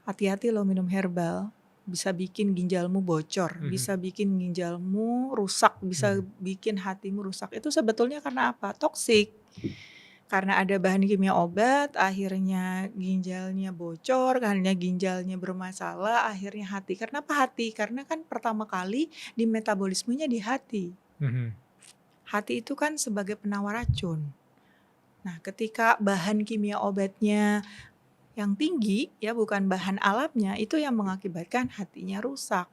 hati-hati loh minum herbal, bisa bikin ginjalmu bocor, bisa bikin ginjalmu rusak, bisa bikin hatimu rusak. Itu sebetulnya karena apa? Toksik. Karena ada bahan kimia obat, akhirnya ginjalnya bocor, akhirnya ginjalnya bermasalah, akhirnya hati. Kenapa hati? Karena kan pertama kali di metabolismenya di hati. Hati itu kan sebagai penawar racun. Nah, ketika bahan kimia obatnya yang tinggi, ya bukan bahan alamnya, itu yang mengakibatkan hatinya rusak.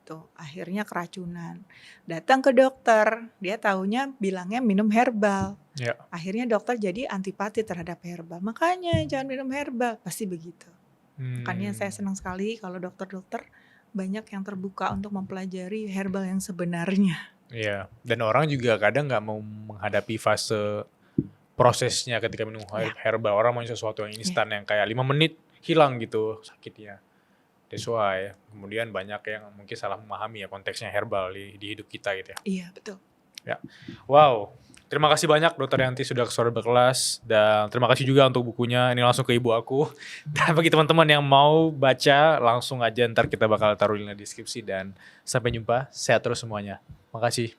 Tuh, akhirnya keracunan. Datang ke dokter, dia taunya bilangnya minum herbal. Ya. Akhirnya dokter jadi antipati terhadap herbal. Makanya jangan minum herbal, pasti begitu. Makanya saya senang sekali kalau dokter-dokter banyak yang terbuka untuk mempelajari herbal yang sebenarnya. Iya, dan orang juga kadang nggak mau menghadapi fase prosesnya ketika minum herbal. Orang mau sesuatu yang instan yang kayak 5 menit hilang gitu sakitnya. That's why kemudian banyak yang mungkin salah memahami ya konteksnya herbal di hidup kita gitu ya. Iya, betul. Ya. Wow, terima kasih banyak Dokter Yanti sudah ke Suara Berkelas, dan terima kasih juga untuk bukunya. Ini langsung ke ibu aku. Dan bagi teman-teman yang mau baca langsung aja, ntar kita bakal taruh link di deskripsi, dan sampai jumpa. Sehat terus semuanya. Makasih.